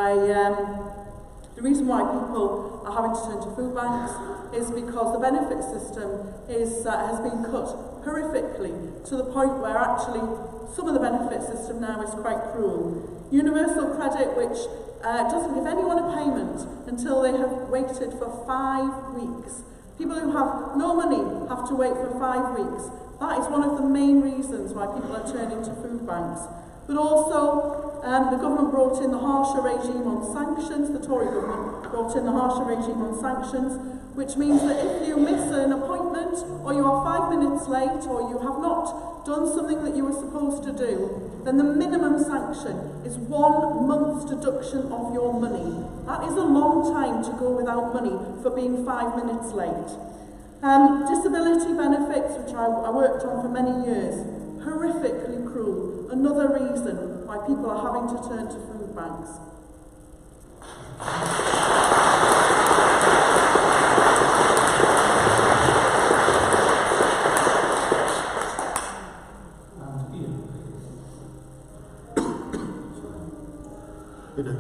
The reason why people are having to turn to food banks is because the benefit system has been cut horrifically to the point where actually some of the benefit system now is quite cruel. Universal credit, which doesn't give anyone a payment until they have waited for 5 weeks. People who have no money have to wait for 5 weeks. That is one of the main reasons why people are turning to food banks. But also, the government brought in the harsher regime on sanctions, the Tory government brought in the harsher regime on sanctions, which means that if you miss an appointment, or you are 5 minutes late, or you have not done something that you were supposed to do, then the minimum sanction is 1 month's deduction of your money. That is a long time to go without money for being 5 minutes late. Disability benefits, which I worked on for many years, horrifically cruel. Another reason why people are having to turn to food banks.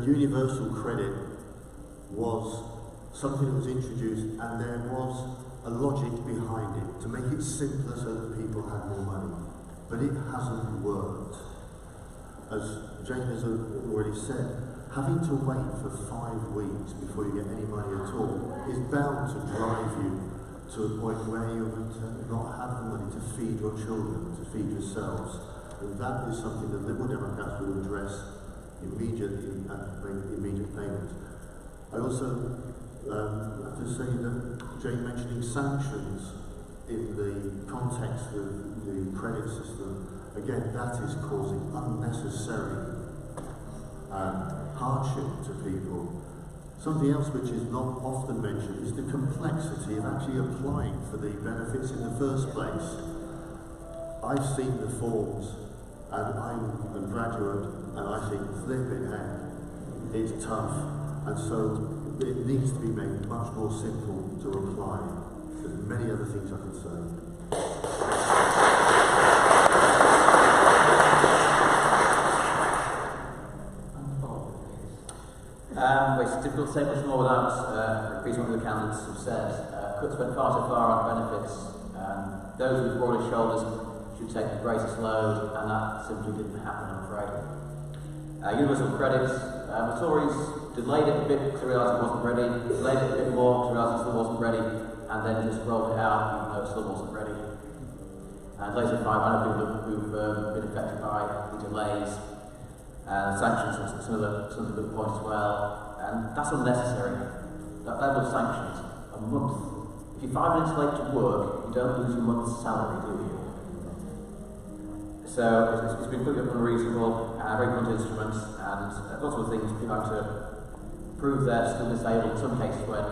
Universal credit was something that was introduced, and there was a logic behind it to make it simpler so that people had more money. But it hasn't worked. As Jane has already said, having to wait for 5 weeks before you get any money at all is bound to drive you to a point where you're going to not have the money to feed your children, to feed yourselves. And that is something that Liberal Democrats will address immediately and make immediate payment. I also have to say that Jane mentioning sanctions in the context of the credit system, again, that is causing unnecessary hardship to people. Something else which is not often mentioned is the complexity of actually applying for the benefits in the first place. I've seen the forms, and I'm a graduate, and I think, flipping heck, it's tough. And so it needs to be made much more simple to apply. There's many other things I could say. It's difficult to say much more without repeating what the candidates have said. Cuts went far too far on benefits. Those with broader shoulders should take the greatest load, and that simply didn't happen, I'm afraid. Universal credits, the Tories delayed it a bit to realise it wasn't ready, delayed it a bit more to realise it still wasn't ready, and then just rolled it out even though it still wasn't ready. And later, I know people who've been affected by the delays, sanctions are some of the good points as well, and that's unnecessary. That level of sanctions, a month. If you're 5 minutes late to work, you don't lose your month's salary, do you? So it's been completely unreasonable, very blunt instruments, and lots of things people have to prove they're still disabled in some cases when,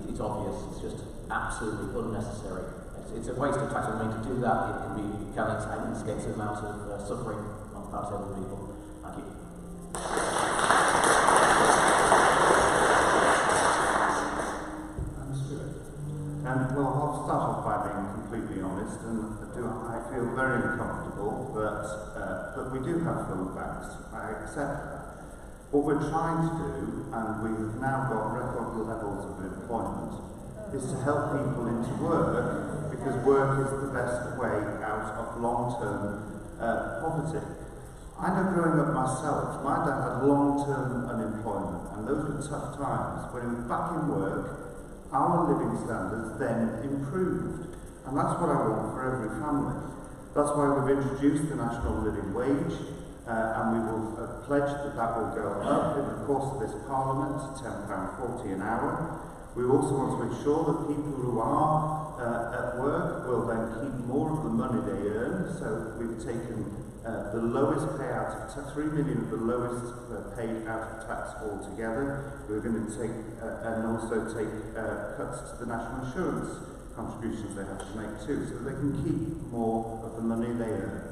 it's obvious, it's just absolutely unnecessary. It's a waste of tax money to do that. It can instigate an amount of suffering on the part of other people. Thank you. Well, I'll start off by being completely honest, and I feel very uncomfortable that we do have food banks. I accept that. What we're trying to do, and we've now got record levels of employment, is to help people into work, because work is the best way out of long-term poverty. I know growing up myself, my dad had long-term unemployment, and those were tough times. When he was back in work, our living standards then improved. And that's what I want for every family. That's why we've introduced the national living wage, and we will pledge that will go up in the course of this Parliament to £10.40 an hour. We also want to ensure that people who are at work will then keep more of the money they earn. So we've taken the lowest payout, 3 million of the lowest paid out of tax altogether. We're going to take and also take cuts to the national insurance contributions they have to make too, so that they can keep more of the money they earn.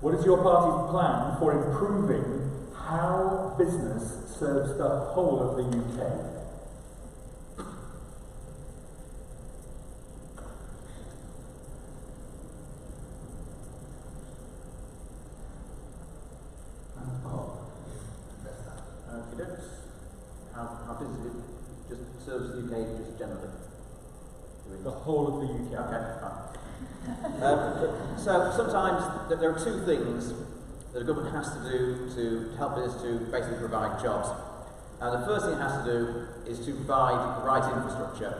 What is your party's plan for improving how business serves the whole of the UK? How business just serves the UK just generally? The whole of the UK. Okay, fine. So sometimes there are two things that a government has to do to help business to basically provide jobs. And the first thing it has to do is to provide the right infrastructure,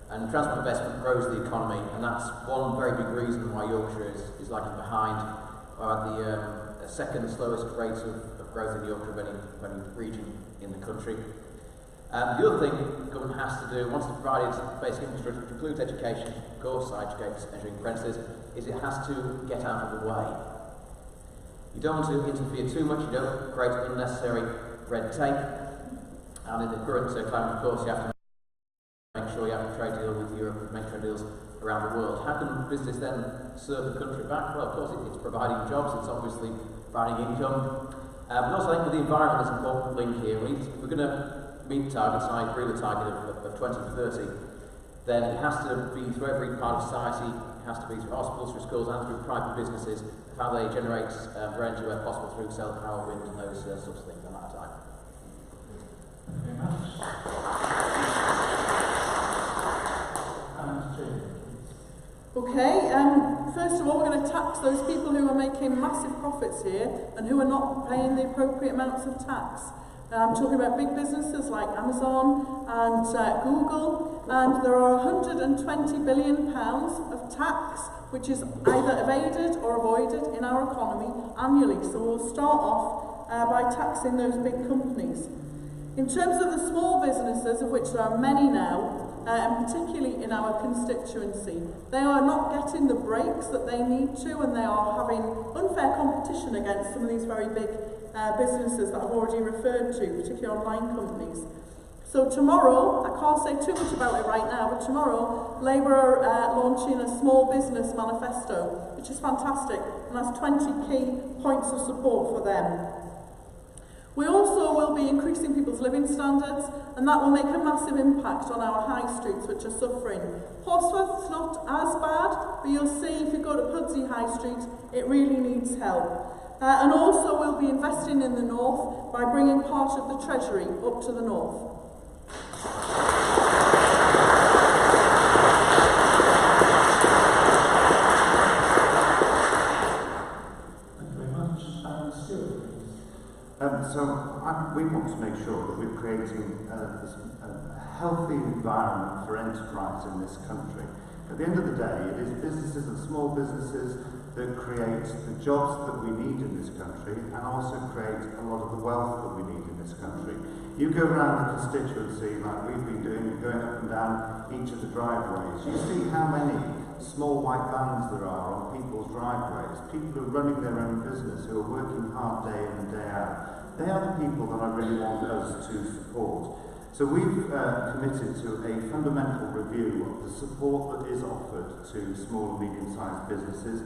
and transport investment grows the economy, and that's one very big reason why Yorkshire is lagging behind, or at the second slowest rate of growth in Yorkshire of any region in the country. The other thing the government has to do, once it's provided basic infrastructure, which includes education, of course, educating apprentices, is it has to get out of the way. You don't want to interfere too much, you don't create unnecessary red tape, and in the current climate, of course, you have to make sure you have a trade deal with Europe, make trade deals around the world. How can business then serve the country back? Well, of course, it's providing jobs, it's obviously providing income, but also I think with the environment, there's an important link here. If we're going to meet targets, and I agree with the target of 2030, then it has to be through every part of society, it has to be through hospitals, through schools, and through private businesses, of how they generate energy where possible through solar power, wind, and those sorts of things on that type. Thank you very much. Okay, first of all, we're going to tax those people who are making massive profits here and who are not paying the appropriate amounts of tax. I'm talking about big businesses like Amazon and Google, and there are £120 billion of tax which is either evaded or avoided in our economy annually. So we'll start off by taxing those big companies. In terms of the small businesses, of which there are many now, and particularly in our constituency, they are not getting the breaks that they need to, and they are having unfair competition against some of these very big businesses that I've already referred to, particularly online companies. So tomorrow, I can't say too much about it right now, but tomorrow Labour are launching a small business manifesto, which is fantastic, and has 20 key points of support for them. We also will be increasing people's living standards, and that will make a massive impact on our high streets, which are suffering. Horsforth's not as bad, but you'll see if you go to Pudsey High Street, it really needs help. And also we'll be investing in the north by bringing part of the Treasury up to the north. Thank you very much. Stuart, please. We want to make sure that we're creating a healthy environment for enterprise in this country. At the end of the day, it is businesses and small businesses that create the jobs that we need in this country and also create a lot of the wealth that we need in this country. You go around the constituency like we've been doing, going up and down each of the driveways, you see how many small white vans there are on people's driveways, people who are running their own business, who are working hard day in and day out. They are the people that I really want us to support. So we've committed to a fundamental review of the support that is offered to small and medium-sized businesses.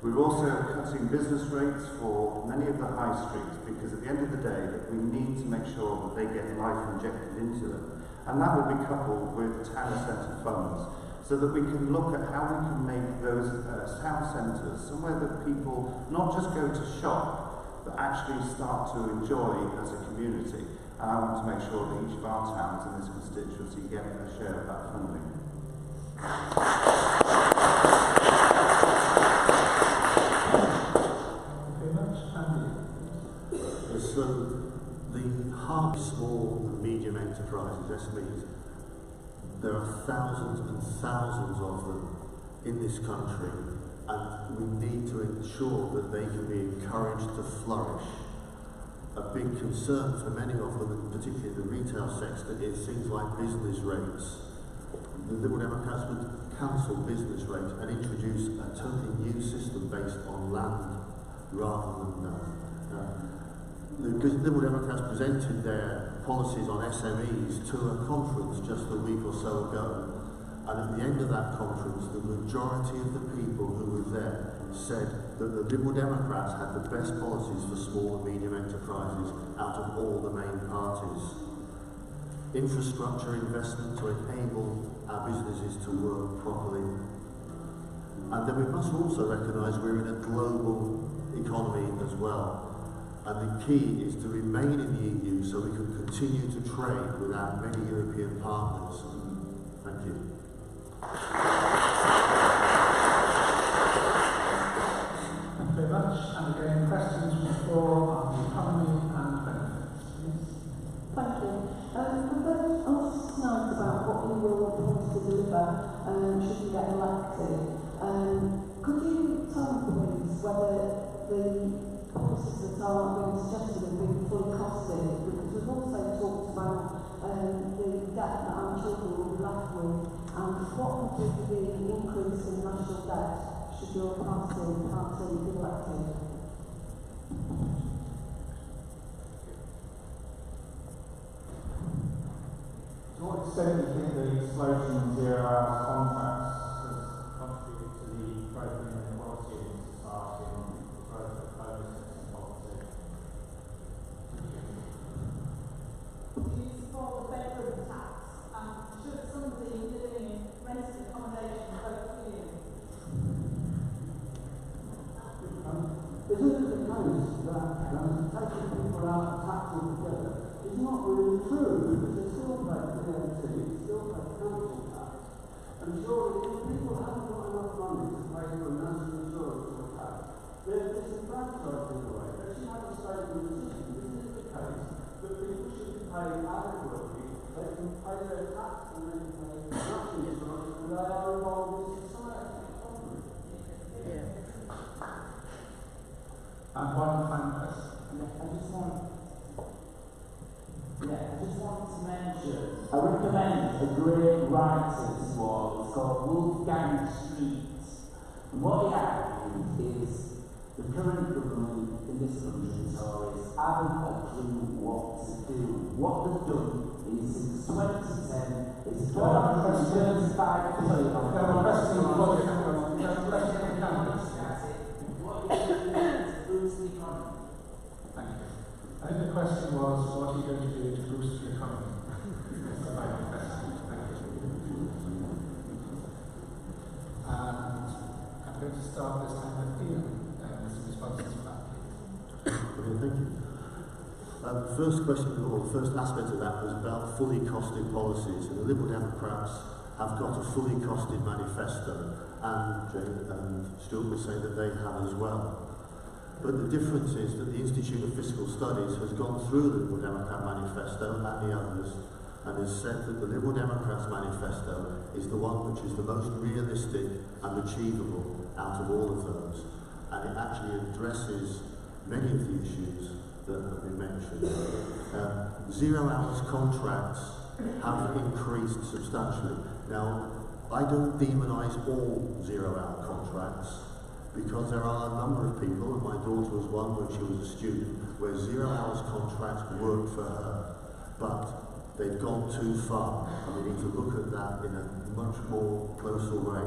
We're also cutting business rates for many of the high streets because at the end of the day we need to make sure that they get life injected into them. And that will be coupled with town centre funds so that we can look at how we can make those town centres somewhere that people not just go to shop but actually start to enjoy as a community. And I want to make sure that each of our towns in this constituency get a share of that funding. So the hard, small and medium enterprises, SMEs, there are thousands and thousands of them in this country, and we need to ensure that they can be encouraged to flourish. A big concern for many of them, and particularly the retail sector, is things like business rates. The Liberal Democrats would cancel business rates and introduce a totally new system based on land rather than the Liberal Democrats presented their policies on SMEs to a conference just a week or so ago, and at the end of that conference the majority of the people who were there said that the Liberal Democrats had the best policies for small and medium enterprises out of all the main parties. Infrastructure investment to enable our businesses to work properly. And then we must also recognise we're in a global economy as well. And the key is to remain in the EU so we can continue to trade with our many European partners. Thank you. Thank you very much. And again, questions from the floor on the economy and benefits, please. Thank you. We've heard us tonight about what you will promise to deliver should you get elected. Could you tell me, please, whether the policies that are being suggested have been fully costed? Because we've also talked about the debt that our children will be left with, and what would be the increase in national debt should your party be elected? To what extent do you think the explosion of zero-hours contracts has contributed to the growth in inequality in society and the growth of homelessness and poverty? Do you support the bedroom tax? And should somebody living in rented accommodation vote for you? Isn't it the case that taking people out of tax altogether is not really true, because they still pay VAT, still pay council tax, and surely if people haven't got enough money to pay for national insurance or tax, they're disenfranchised in a way. They should have a stable position. Isn't it the case that people should be paid adequately, they can pay their tax and they can pay national insurance, and they are involved in society? And one final question. I just want to mention, I recommend a great writer to all. It's called Wolfgang Streets. And what he argued is the current government in this country, Tories, haven't a clue what to do. What they've done is since 2010, it's gone from 35%. Thank you. I think the question was, what are you going to do to boost the economy? That's the final question. Thank you. And I'm going to start this time with Ian with some responses for that, please. Okay, thank you. The first question, or the first aspect of that was about fully costed policies, and the Liberal Democrats have got a fully costed manifesto, and Jane and Stuart will say that they have as well. But the difference is that the Institute of Fiscal Studies has gone through the Liberal Democrat manifesto and the others, and has said that the Liberal Democrats manifesto is the one which is the most realistic and achievable out of all of those, and it actually addresses many of the issues that have been mentioned. Zero-hours contracts have increased substantially. Now, I don't demonise all zero-hour contracts, because there are a number of people, and my daughter was one when she was a student, where zero-hours contracts worked for her, but they've gone too far, and we need to look at that in a much more closer way.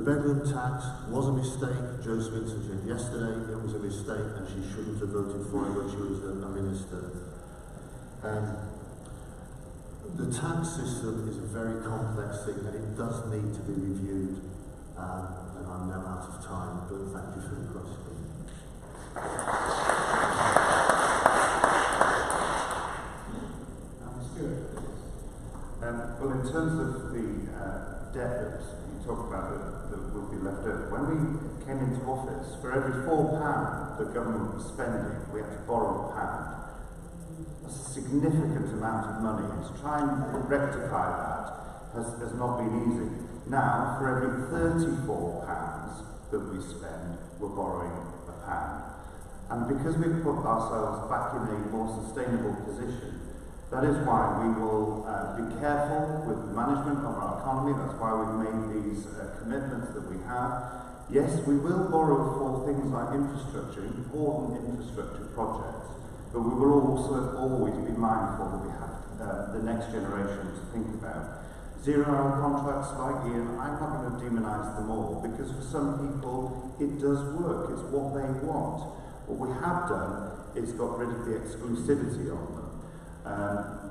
The bedroom tax was a mistake. Jo Swinson said yesterday it was a mistake, and she shouldn't have voted for it when she was a minister. The tax system is a very complex thing, and it does need to be reviewed. And I'm now out of time, but thank you for the question. Well, in terms of the debt that you talk about that will be left over, when we came into office, for every £4 the government was spending, we had to borrow £1. That's a significant amount of money, and to try and rectify that has not been easy. Now, for every £34 that we spend, we're borrowing £1. And because we've put ourselves back in a more sustainable position, that is why we will be careful with the management of our economy. That's why we've made these commitments that we have. Yes, we will borrow for things like infrastructure, important infrastructure projects, but we will also always be mindful that we have the next generation to think about. Zero-hour contracts like Ian, I'm not going to demonise them all, because for some people it does work, it's what they want. What we have done is got rid of the exclusivity on them.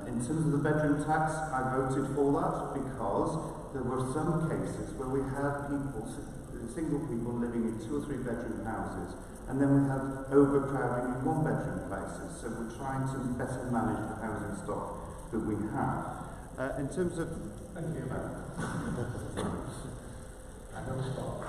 In terms of the bedroom tax, I voted for that because there were some cases where we had people, single people living in 2 or 3 bedroom houses, and then we had overcrowding in 1 bedroom places, so we're trying to better manage the housing stock that we have. In terms of... Thank you. I don't stop.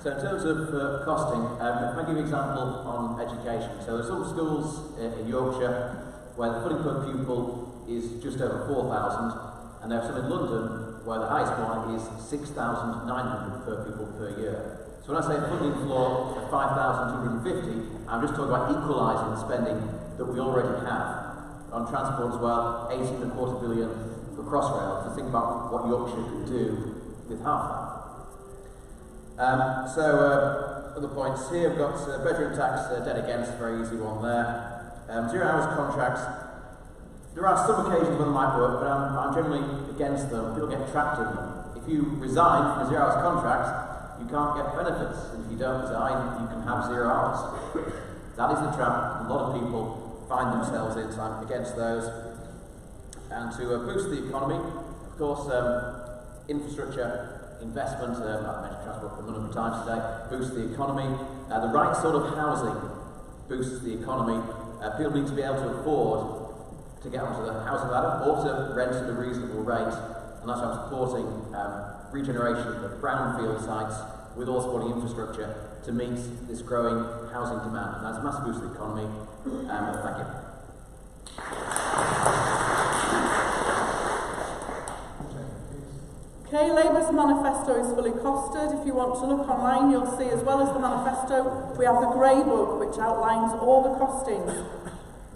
So in terms of costing, if I give you an example on education. So there's some schools in Yorkshire where the funding per pupil is just over 4,000, and there are some in London where the highest one is 6,900 per pupil per year. So when I say a funding floor of 5,250, I'm just talking about equalising the spending that we already have. On transport as well, 18.25 billion for Crossrail, to think about what Yorkshire could do with half that. Other points here, we've got bedroom tax, dead against, very easy one there. 0 hours contracts, there are some occasions when they might work, but I'm generally against them. People get trapped in them. If you resign from a 0 hours contract, you can't get benefits. And if you don't resign, you can have 0 hours. That is the trap a lot of people find themselves in, so I'm against those. And to boost the economy, of course, infrastructure, investment, I've mentioned transport a number of times today, boosts the economy. The right sort of housing boosts the economy. People need to be able to afford to get onto the housing ladder or to rent at a reasonable rate, and that's why I'm supporting regeneration of brownfield sites with all supporting infrastructure to meet this growing housing demand. And that's a massive boost to the economy. Thank you. Okay, Labour's manifesto is fully costed. If you want to look online, you'll see, as well as the manifesto, we have the Grey Book, which outlines all the costings.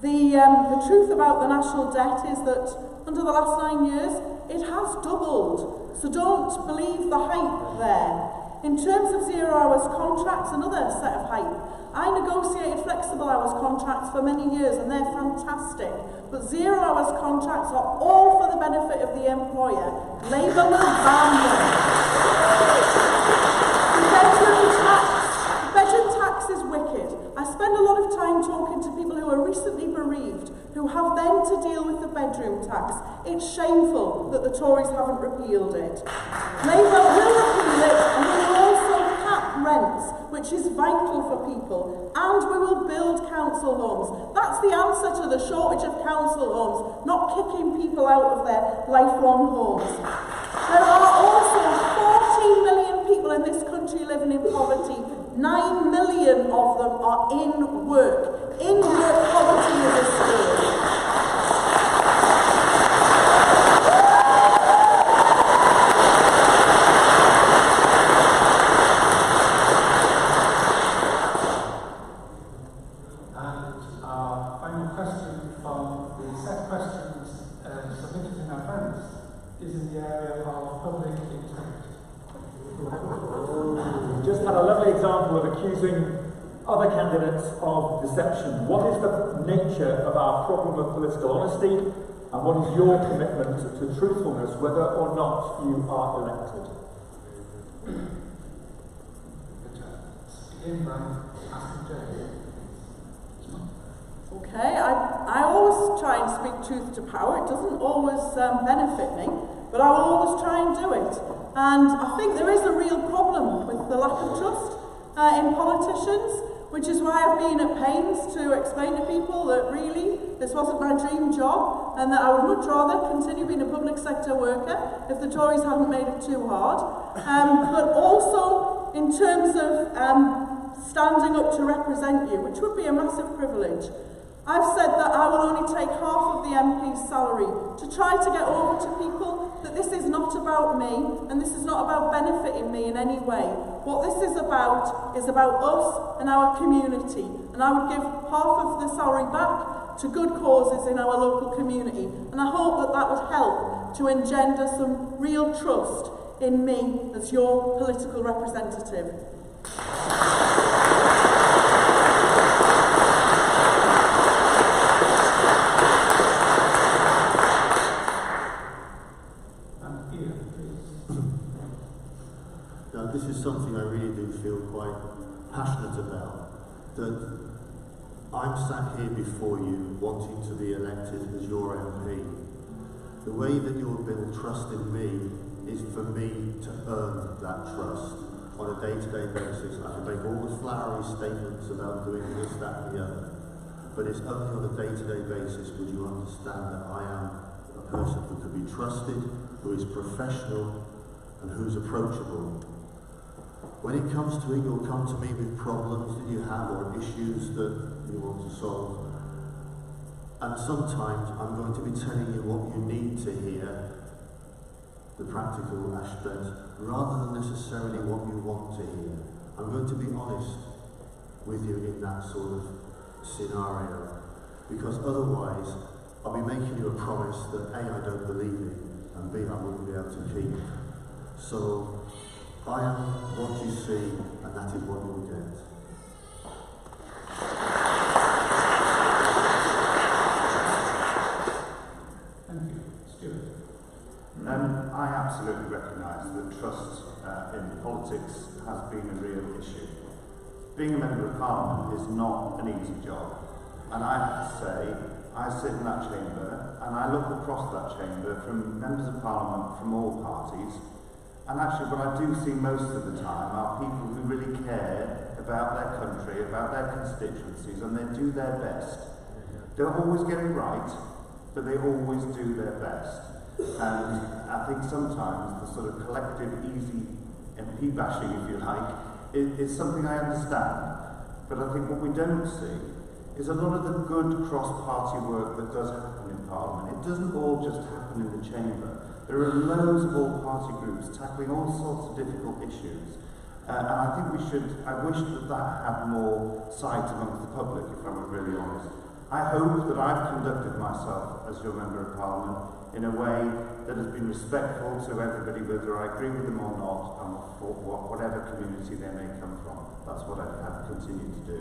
The truth about the national debt is that under the last 9 years, it has doubled. So don't believe the hype there. In terms of 0 hours contracts, another set of hype. I negotiated flexible hours contracts for many years, and they're fantastic. But 0 hours contracts are all for the benefit of the employer. Labour will ban them. The bedroom tax is wicked. I spend a lot of time talking to people who are recently bereaved, who have then to deal with the bedroom tax. It's shameful that the Tories haven't repealed it. Labour will repeal it, and we will also cap rents, which is vital for people, and we will build council homes. That's the answer to the shortage of council homes, not kicking people out of their lifelong homes. There are also 14 million people in this country living in poverty. 9 million of them are in work. In work poverty is a scourge. Accusing other candidates of deception. What is the nature of our problem of political honesty, and what is your commitment to truthfulness, whether or not you are elected? Okay, I always try and speak truth to power. It doesn't always benefit me, but I will always try and do it. And I think there is a real problem with the lack of trust in politicians, which is why I've been at pains to explain to people that really this wasn't my dream job, and that I would much rather continue being a public sector worker if the Tories hadn't made it too hard. But also in terms of standing up to represent you, which would be a massive privilege. I've said that I will only take half of the MP's salary to try to get over to people that this is not about me, and this is not about benefiting me in any way. What this is about us and our community, and I would give half of the salary back to good causes in our local community, and I hope that that would help to engender some real trust in me as your political representative. this is something I really do feel quite passionate about, that I'm sat here before you wanting to be elected as your MP. The way that you'll build trust in me is for me to earn that trust on a day-to-day basis. I can make all the flowery statements about doing this, that and the other, but it's only on a day-to-day basis would you understand that I am a person who can be trusted, who is professional and who's approachable. When it comes to it, you'll come to me with problems that you have or issues that you want to solve. And sometimes I'm going to be telling you what you need to hear, the practical aspects, rather than necessarily what you want to hear. I'm going to be honest with you in that sort of scenario, because otherwise I'll be making you a promise that A, I don't believe in, and B, I wouldn't be able to keep. So I am what you see, and that is what you'll get. Thank you. Stuart. I absolutely recognise that trust in politics has been a real issue. Being a member of Parliament is not an easy job, and I have to say, I sit in that chamber and I look across that chamber from members of Parliament from all parties, and actually what I do see most of the time are people who really care about their country, about their constituencies, and they do their best. They don't always get it right, but they always do their best. And I think sometimes the sort of collective easy MP bashing, if you like, is something I understand. But I think what we don't see is a lot of the good cross-party work that does happen in Parliament. It doesn't all just happen in the chamber. There are loads of all-party groups tackling all sorts of difficult issues. And I think I wish that had more sight amongst the public, if I'm really honest. I hope that I've conducted myself as your Member of Parliament in a way that has been respectful to everybody, whether I agree with them or not, and for whatever community they may come from. That's what I have continued to do.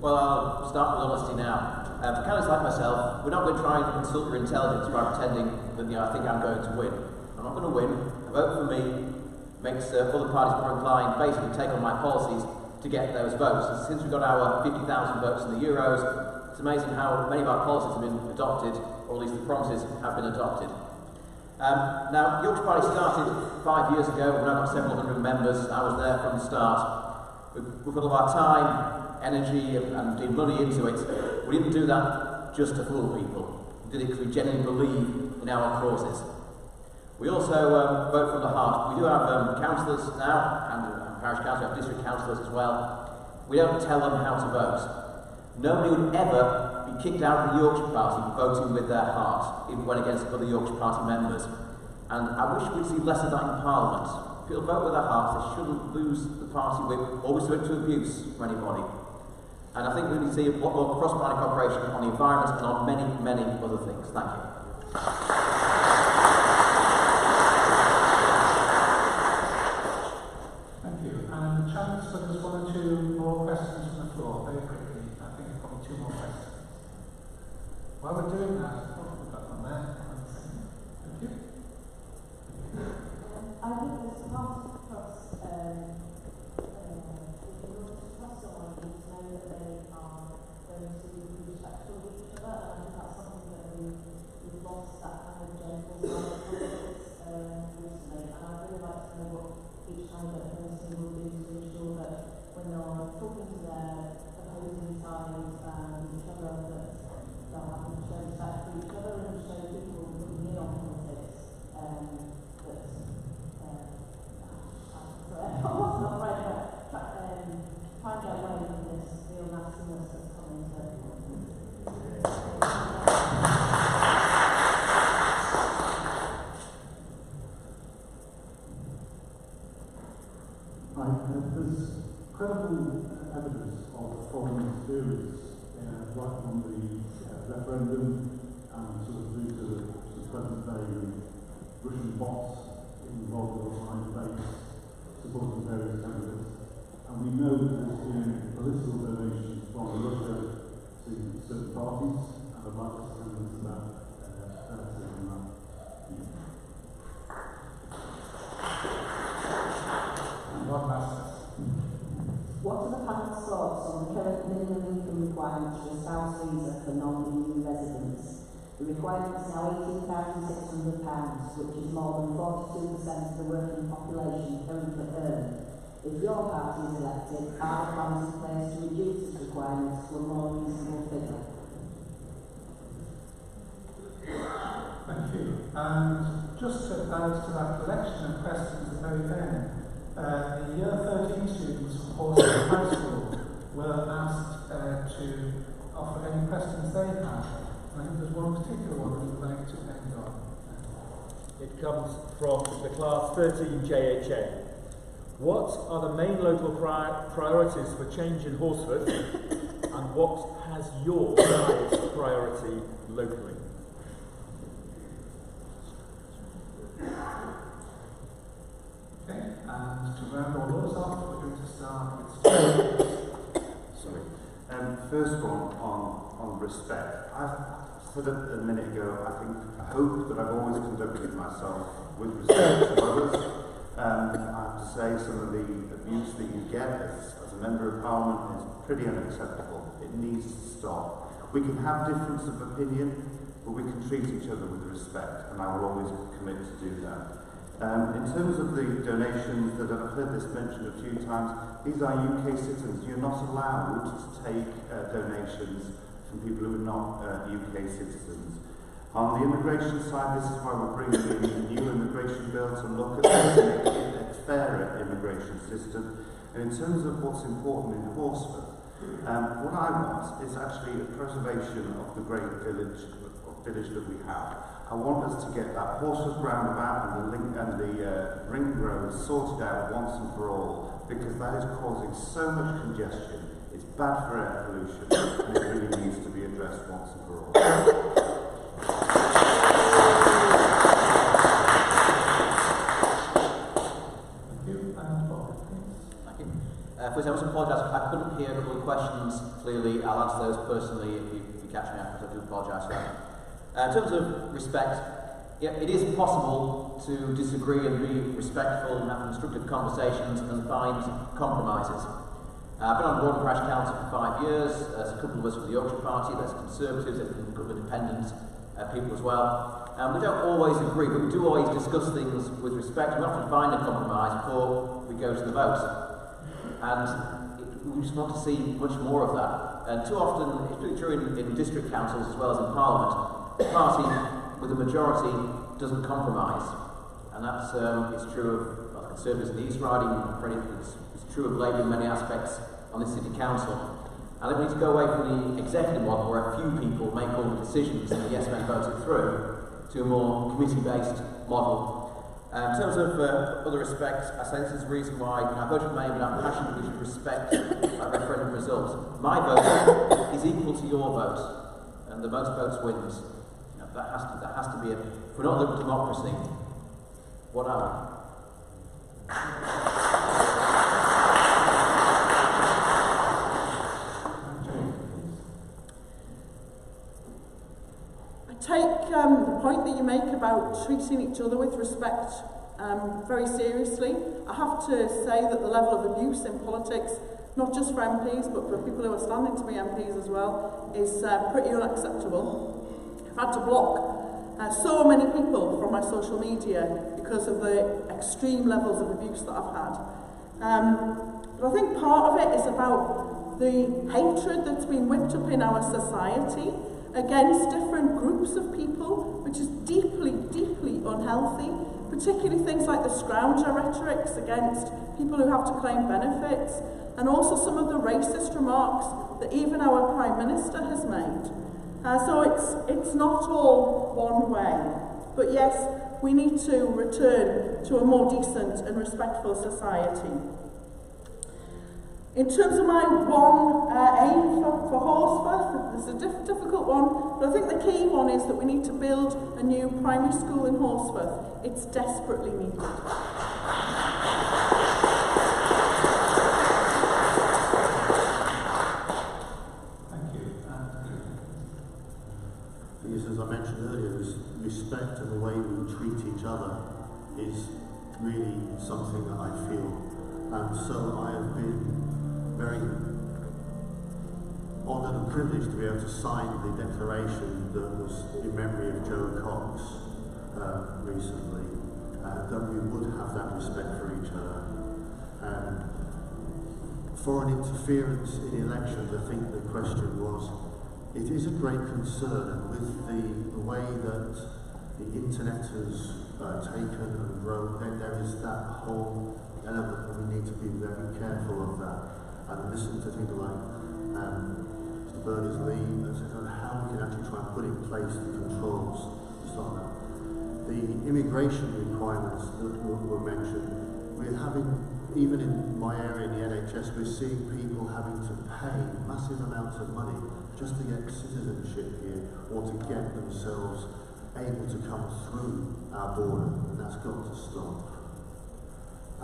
Well, I'll start with honesty now. For candidates like myself, we're not going to try and insult your intelligence by pretending that I think I'm going to win. I'm not going to win. A vote for me makes other parties more inclined, basically take on my policies to get those votes. And since we got our 50,000 votes in the Euros, it's amazing how many of our policies have been adopted, or at least the promises have been adopted. Now, Yorkshire Party started 5 years ago. We've now got several hundred members. I was there from the start. We've put all our time, energy and indeed money into it. We didn't do that just to fool people. We did it because we genuinely believe in our causes. We also vote from the heart. We do have councillors now, and parish councillors, we have district councillors as well. We don't tell them how to vote. Nobody would ever be kicked out of the Yorkshire Party for voting with their heart, even when against other Yorkshire Party members. And I wish we'd see less of that in Parliament. If people vote with their hearts, they shouldn't lose the party whip or resort to abuse from anybody. And I think we need to see a lot more cross-party cooperation on the environment and on many, many other things. Thank you. Thank you. And a chance for just one or two more questions from the floor, very quickly. I think probably two more questions. While we're doing that, we've got one there. Thank you. I think there's a part of trust, if you want to trust someone, you need to know that they are going to be respectful of each other, and I think that's something that we've lost, that kind of gentle side of politics recently, and I'd really like to know what each candidate person will do to ensure that when they're talking to their opposing side and each other, that they'll have to show respect for each other and show people looking in on politics not right, but try and get away from this real nastiness that's coming to. There's credible evidence of foreign interference right from the referendum and sort of through to the present day with Russian bots involved in online debates supporting various candidates. And we know that there's been political donations from Russia to certain parties, and I'd like to The requirement is now £18,600, which is more than 42% of the working population currently earn. If your party is elected, are the plans in place to reduce this requirement to a more reasonable figure? Thank you. And just to add to that collection of questions at the very end, the Year 13 students from Horsforth High School were asked to offer any questions they have. And I think there's one particular one we would like to end on. It comes from the class 13 JHA. What are the main local priorities for change in Horsforth, and what has your highest priority locally? Okay, and to round all those off, we're going to start with Sorry. First one on respect. I said a minute ago, I hope that I've always conducted myself with respect to others. I have to say some of the abuse that you get as a Member of Parliament is pretty unacceptable. It needs to stop. We can have difference of opinion, but we can treat each other with respect, and I will always commit to do that. In terms of the donations that I've heard this mentioned a few times, these are UK citizens. You're not allowed to take donations from people who are not UK citizens. On the immigration side, this is why we're bringing in a new immigration bill to look at a fairer immigration system. And in terms of what's important in Horsforth, what I want is actually the preservation of the great village that we have. I want us to get that Horsforth roundabout and the ring road sorted out once and for all, because that is causing so much congestion. It's bad for air pollution, and it really needs to be addressed once and for all. First, I must apologise, I couldn't hear a couple of questions clearly. I'll answer those personally if you catch me after. I do apologise for that. In terms of respect, yeah, it is possible to disagree and be respectful and have constructive conversations and find compromises. I've been on board of Parish Council for 5 years. There's a couple of us from the Yorkshire Party, there's Conservatives, there's a couple of independent people as well. We don't always agree, but we do always discuss things with respect. We often find a compromise before we go to the vote. And we just want to see much more of that. And too often, it's pretty true in district councils as well as in Parliament, the party with a majority doesn't compromise. And that's it's true of Conservatives in the East Riding, it's true of Labour in many aspects on this city council. And then we need to go away from the executive model where a few people make all the decisions and the yes men vote it through, to a more committee-based model. In terms of other respects, I say this is the reason why I voted for May, but I'm passionate that we should respect that referendum result. My vote is equal to your vote, and the most votes wins. You know, that has to be if we're not a democracy, what are we? Take the point that you make about treating each other with respect very seriously. I have to say that the level of abuse in politics, not just for MPs but for people who are standing to be MPs as well, is pretty unacceptable. I've had to block so many people from my social media because of the extreme levels of abuse that I've had. But I think part of it is about the hatred that's been whipped up in our society against different groups of people, which is deeply, deeply unhealthy, particularly things like the scrounger rhetorics against people who have to claim benefits, and also some of the racist remarks that even our Prime Minister has made. So it's not all one way. But yes, we need to return to a more decent and respectful society. In terms of my one aim for Horsforth, this is a difficult one, but I think the key one is that we need to build a new primary school in Horsforth. It's desperately needed. Thank you. Yes, as I mentioned earlier, respect and the way we treat each other is really something that I feel. And so I have been very honoured and privileged to be able to sign the declaration that was in memory of Joe Cox recently, that we would have that respect for each other. Foreign interference in elections, I think the question was, it is a great concern, and with the way that the internet has taken and grown, then there is that whole element that we need to be very careful of that and listen to people like Mr. Berners-Lee and how we can actually try and put in place the controls to stop that. The immigration requirements that were mentioned, we're having, even in my area in the NHS, we're seeing people having to pay massive amounts of money just to get citizenship here or to get themselves able to come through our border, and that's got to stop. I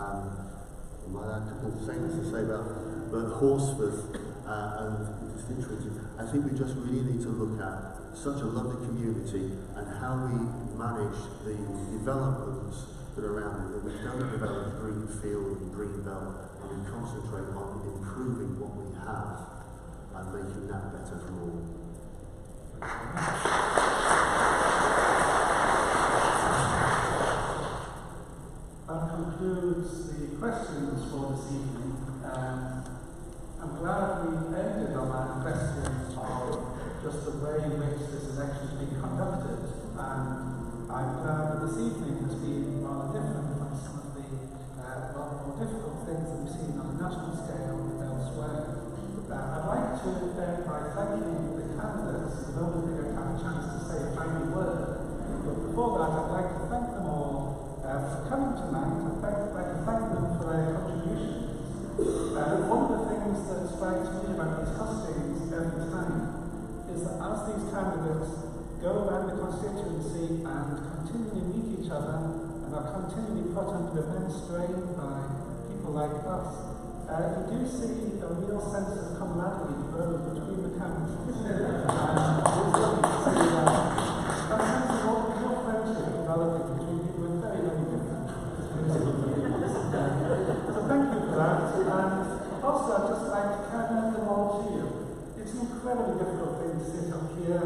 had a couple of things to say about Horsforth and the constituency. I think we just really need to look at such a lovely community and how we manage the developments that are around it, that we don't develop green field and green belt, and we concentrate on improving what we have and making that better for all. That concludes the questions for this evening. I'm glad we ended on that question of just the way in which this election has been conducted, and I'm glad that this evening has been rather different from some of the rather more difficult things that we've seen on a national scale and elsewhere. I'd like to end by thanking the candidates, and I don't think I have a chance to say a final word, but before that I'd like to thank them all for coming tonight. I'd like to thank them for their contributions. One of the things that strikes me about these hustings every time is that as these candidates go around the constituency and continually meet each other and are continually put under immense strain by people like us, you do see a real sense of camaraderie growing between the candidates. And a sense of real friendship developing between people with very, very different views. So thank you for that. And also I'd just like to commend them all to you. It's an incredibly difficult thing to sit up here,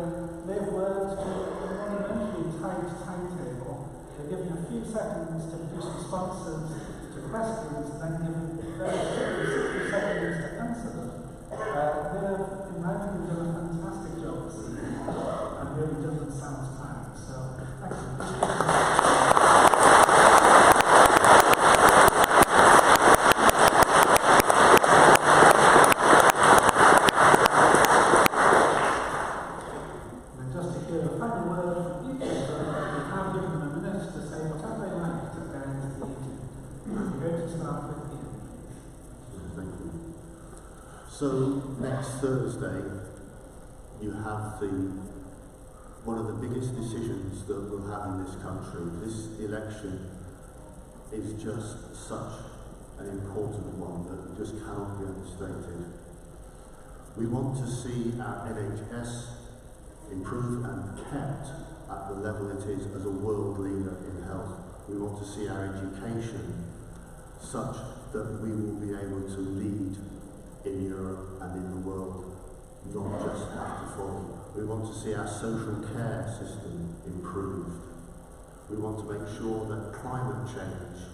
live words to a monumentally tight timetable. They give you a few seconds to produce responses to questions, and then give you very 60 seconds to answer them. They've, in my opinion, done a fantastic job this evening, and really done themselves time. So, thank you. So next Thursday, you have one of the biggest decisions that we'll have in this country. This election is just such an important one that just cannot be understated. We want to see our NHS improved and kept at the level it is as a world leader in health. We want to see our education such that we will be able to lead in Europe and in the world, not just have to follow. We want to see our social care system improved. We want to make sure that climate change,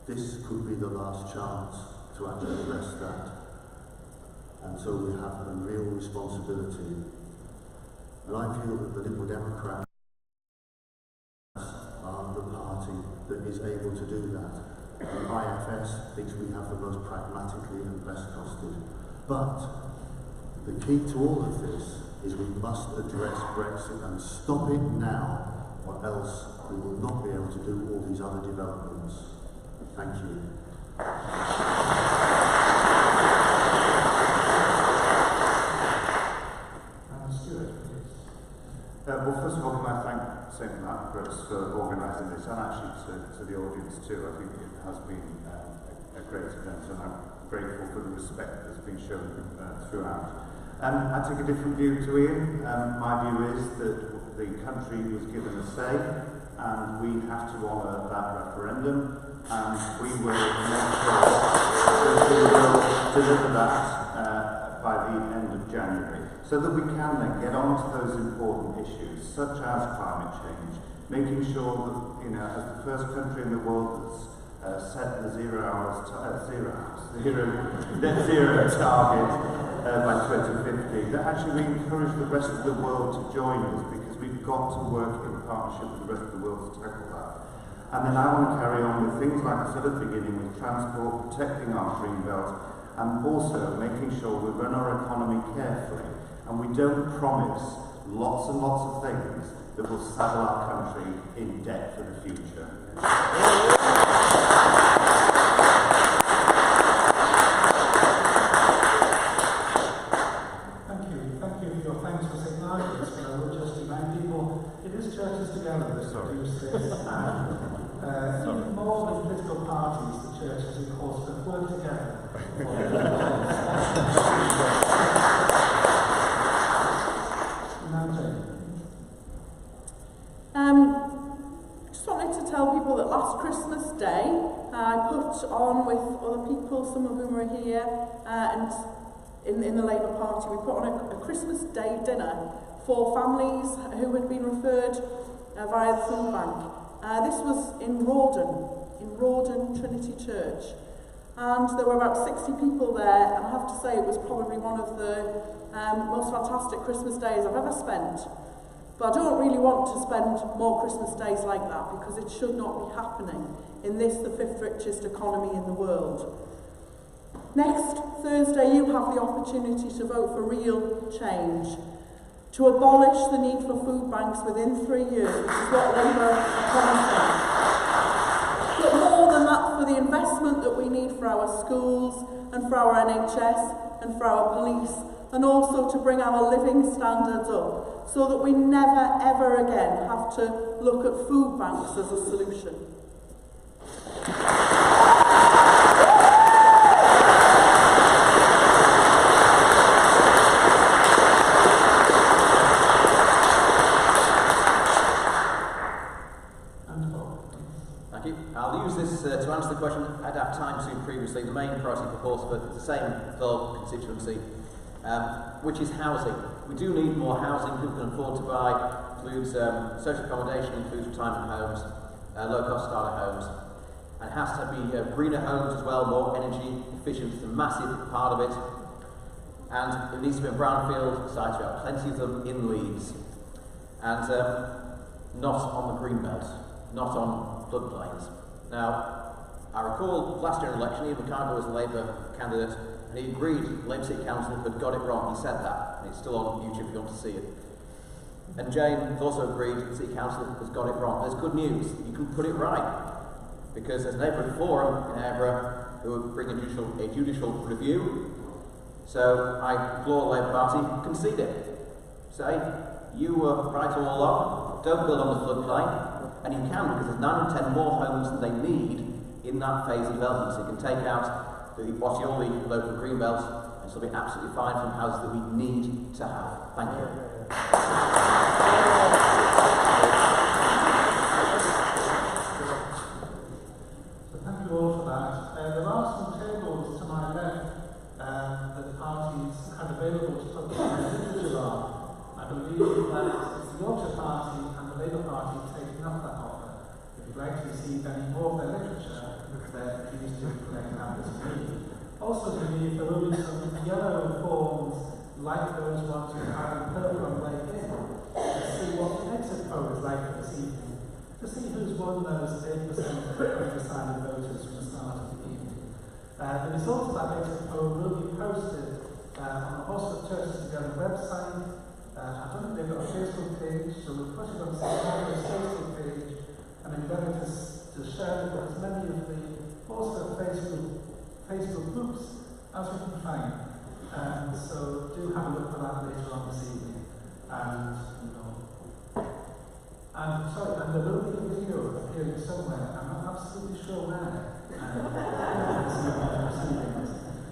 this could be the last chance to actually address that. And so we have a real responsibility. And I feel that the Liberal Democrats are the party that is able to do that. The IFS thinks we have the most pragmatically and best costed. But the key to all of this is we must address Brexit and stop it now, or else we will not be able to do all these other developments. Thank you. Well, first of all, can I thank St. Margaret's for organising this, and actually to the audience too. I think it has been a great event, and I'm grateful for the respect that's been shown throughout. I take a different view to Ian. My view is that the country was given a say, and we have to honour that referendum, and we will make sure that we will deliver that by the end of January. so that we can then get on to those important issues, such as climate change, making sure that, you know, as the first country in the world that's set the net zero target by 2050, that actually we encourage the rest of the world to join us, because we've got to work in partnership with the rest of the world to tackle that. And then I want to carry on with things like I said at the beginning, with transport, protecting our green belt, and also making sure we run our economy carefully and we don't promise lots and lots of things that will saddle our country in debt for the future. Thank you for your thanks for St. Margaret's, but I will just remind people, it is churches together that produce this. Even more than political parties, the churches in Horsforth work together. Just wanted to tell people that last Christmas Day I put on with other people, some of whom are here, and in the Labour Party, we put on a Christmas Day dinner for families who had been referred via the food bank. This was in Rawdon Trinity Church, and there were about 60 people there, and I have to say it was probably one of the most fantastic Christmas days I've ever spent. But I don't really want to spend more Christmas days like that, because it should not be happening in this, the 5th richest economy in the world. Next Thursday you have the opportunity to vote for real change, to abolish the need for food banks within 3 years, which is what Labour are promising. But more than that, for the investment that we need for our schools and for our NHS and for our police, and also to bring our living standards up, so that we never ever again have to look at food banks as a solution. Thank you. I'll use this to answer the question I'd have time to previously. The main priority for Horsforth is the same for the whole constituency, which is housing. We do need more housing. People can afford to buy. Includes social accommodation, includes retirement homes, low-cost starter homes, and it has to be greener homes as well, more energy efficient. It's a massive part of it, and it needs to be a brownfield site. We have plenty of them in Leeds, and not on the green belt, not on floodplains. Now, I recall last year election, Ian McCarthy was a Labour candidate, and he agreed Labour City Council had got it wrong. He said that, and it's still on YouTube if you want to see it. And Jane has also agreed the City Council has got it wrong. There's good news. You can put it right, because there's a neighbourhood forum in Aireborough who will bring a judicial review. So I implore the Labour Party, concede it. Say, you were right all along, don't build on the floodplain, and you can, because there's 9 or 10 more homes than they need in that phase of development. So you can take out the Wattioli local green belt, and it'll be absolutely fine from houses that we need to have. Thank you. So thank you all for that. There are some tables to my left that parties had available to put their literature on. I believe that it's the Yorkshire Party and the Labour Party taking up that offer. If you'd like to receive any more of their literature, then please do collect that as me. Also believe there will be some yellow forms like those ones we had in purple on the way in, to see what the exit poll is like this evening, to see who's won those 8% of undecided voters from the start of the evening. The results of that exit poll will be posted on the Horsforth Churches Together website. I don't think they've got a Facebook page, so we'll put it on St. Margaret's Facebook page, and endeavour to share it with as many of the Horsforth Facebook groups as we can find. So do have a look for that later on this evening. And there will be a video appearing somewhere. I'm not absolutely sure where.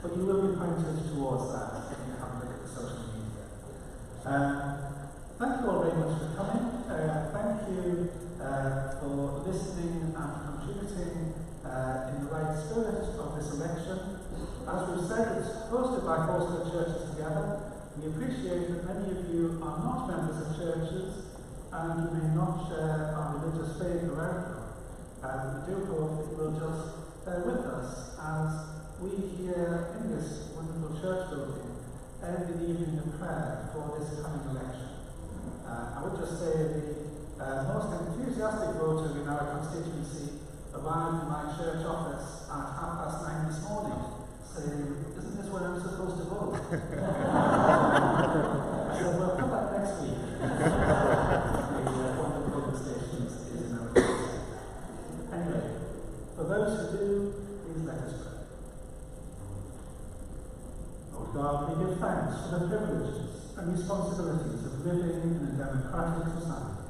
But you will be pointed towards that if you have a look at the social media. Thank you all very much for coming. Thank you for listening and contributing in the right spirit of this election. As we've said, it's hosted by Horsforth Churches Together. We appreciate that many of you are not members of churches and you may not share our religious faith around them. We do hope that you will just bear with us as we here in this wonderful church building end the evening of prayer for this coming election. I would just say the most enthusiastic voter in our constituency arrived in my church office at 9:30 this morning, saying, "Isn't this where I'm supposed to vote?" I said, "Well, come back next week." One of the polling stations is in our place. Anyway, for those who do, please let us pray. Lord God, we give thanks for the privileges and responsibilities of living in a democratic society.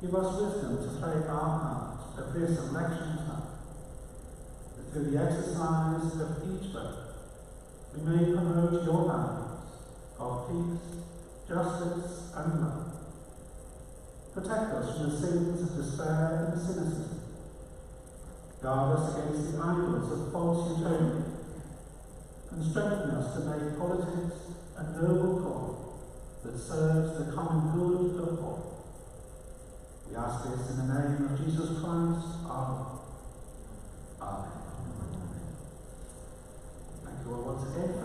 Give us wisdom to play our part at this election time, that through the exercise of each vote, we may promote your values of peace, justice, and love. Protect us from the sins of despair and cynicism. Guard us against the idols of false utopia, and strengthen us to make politics a noble cause that serves the common good of all. We ask this in the name of Jesus Christ, our Lord. Amen. Thank you all once again.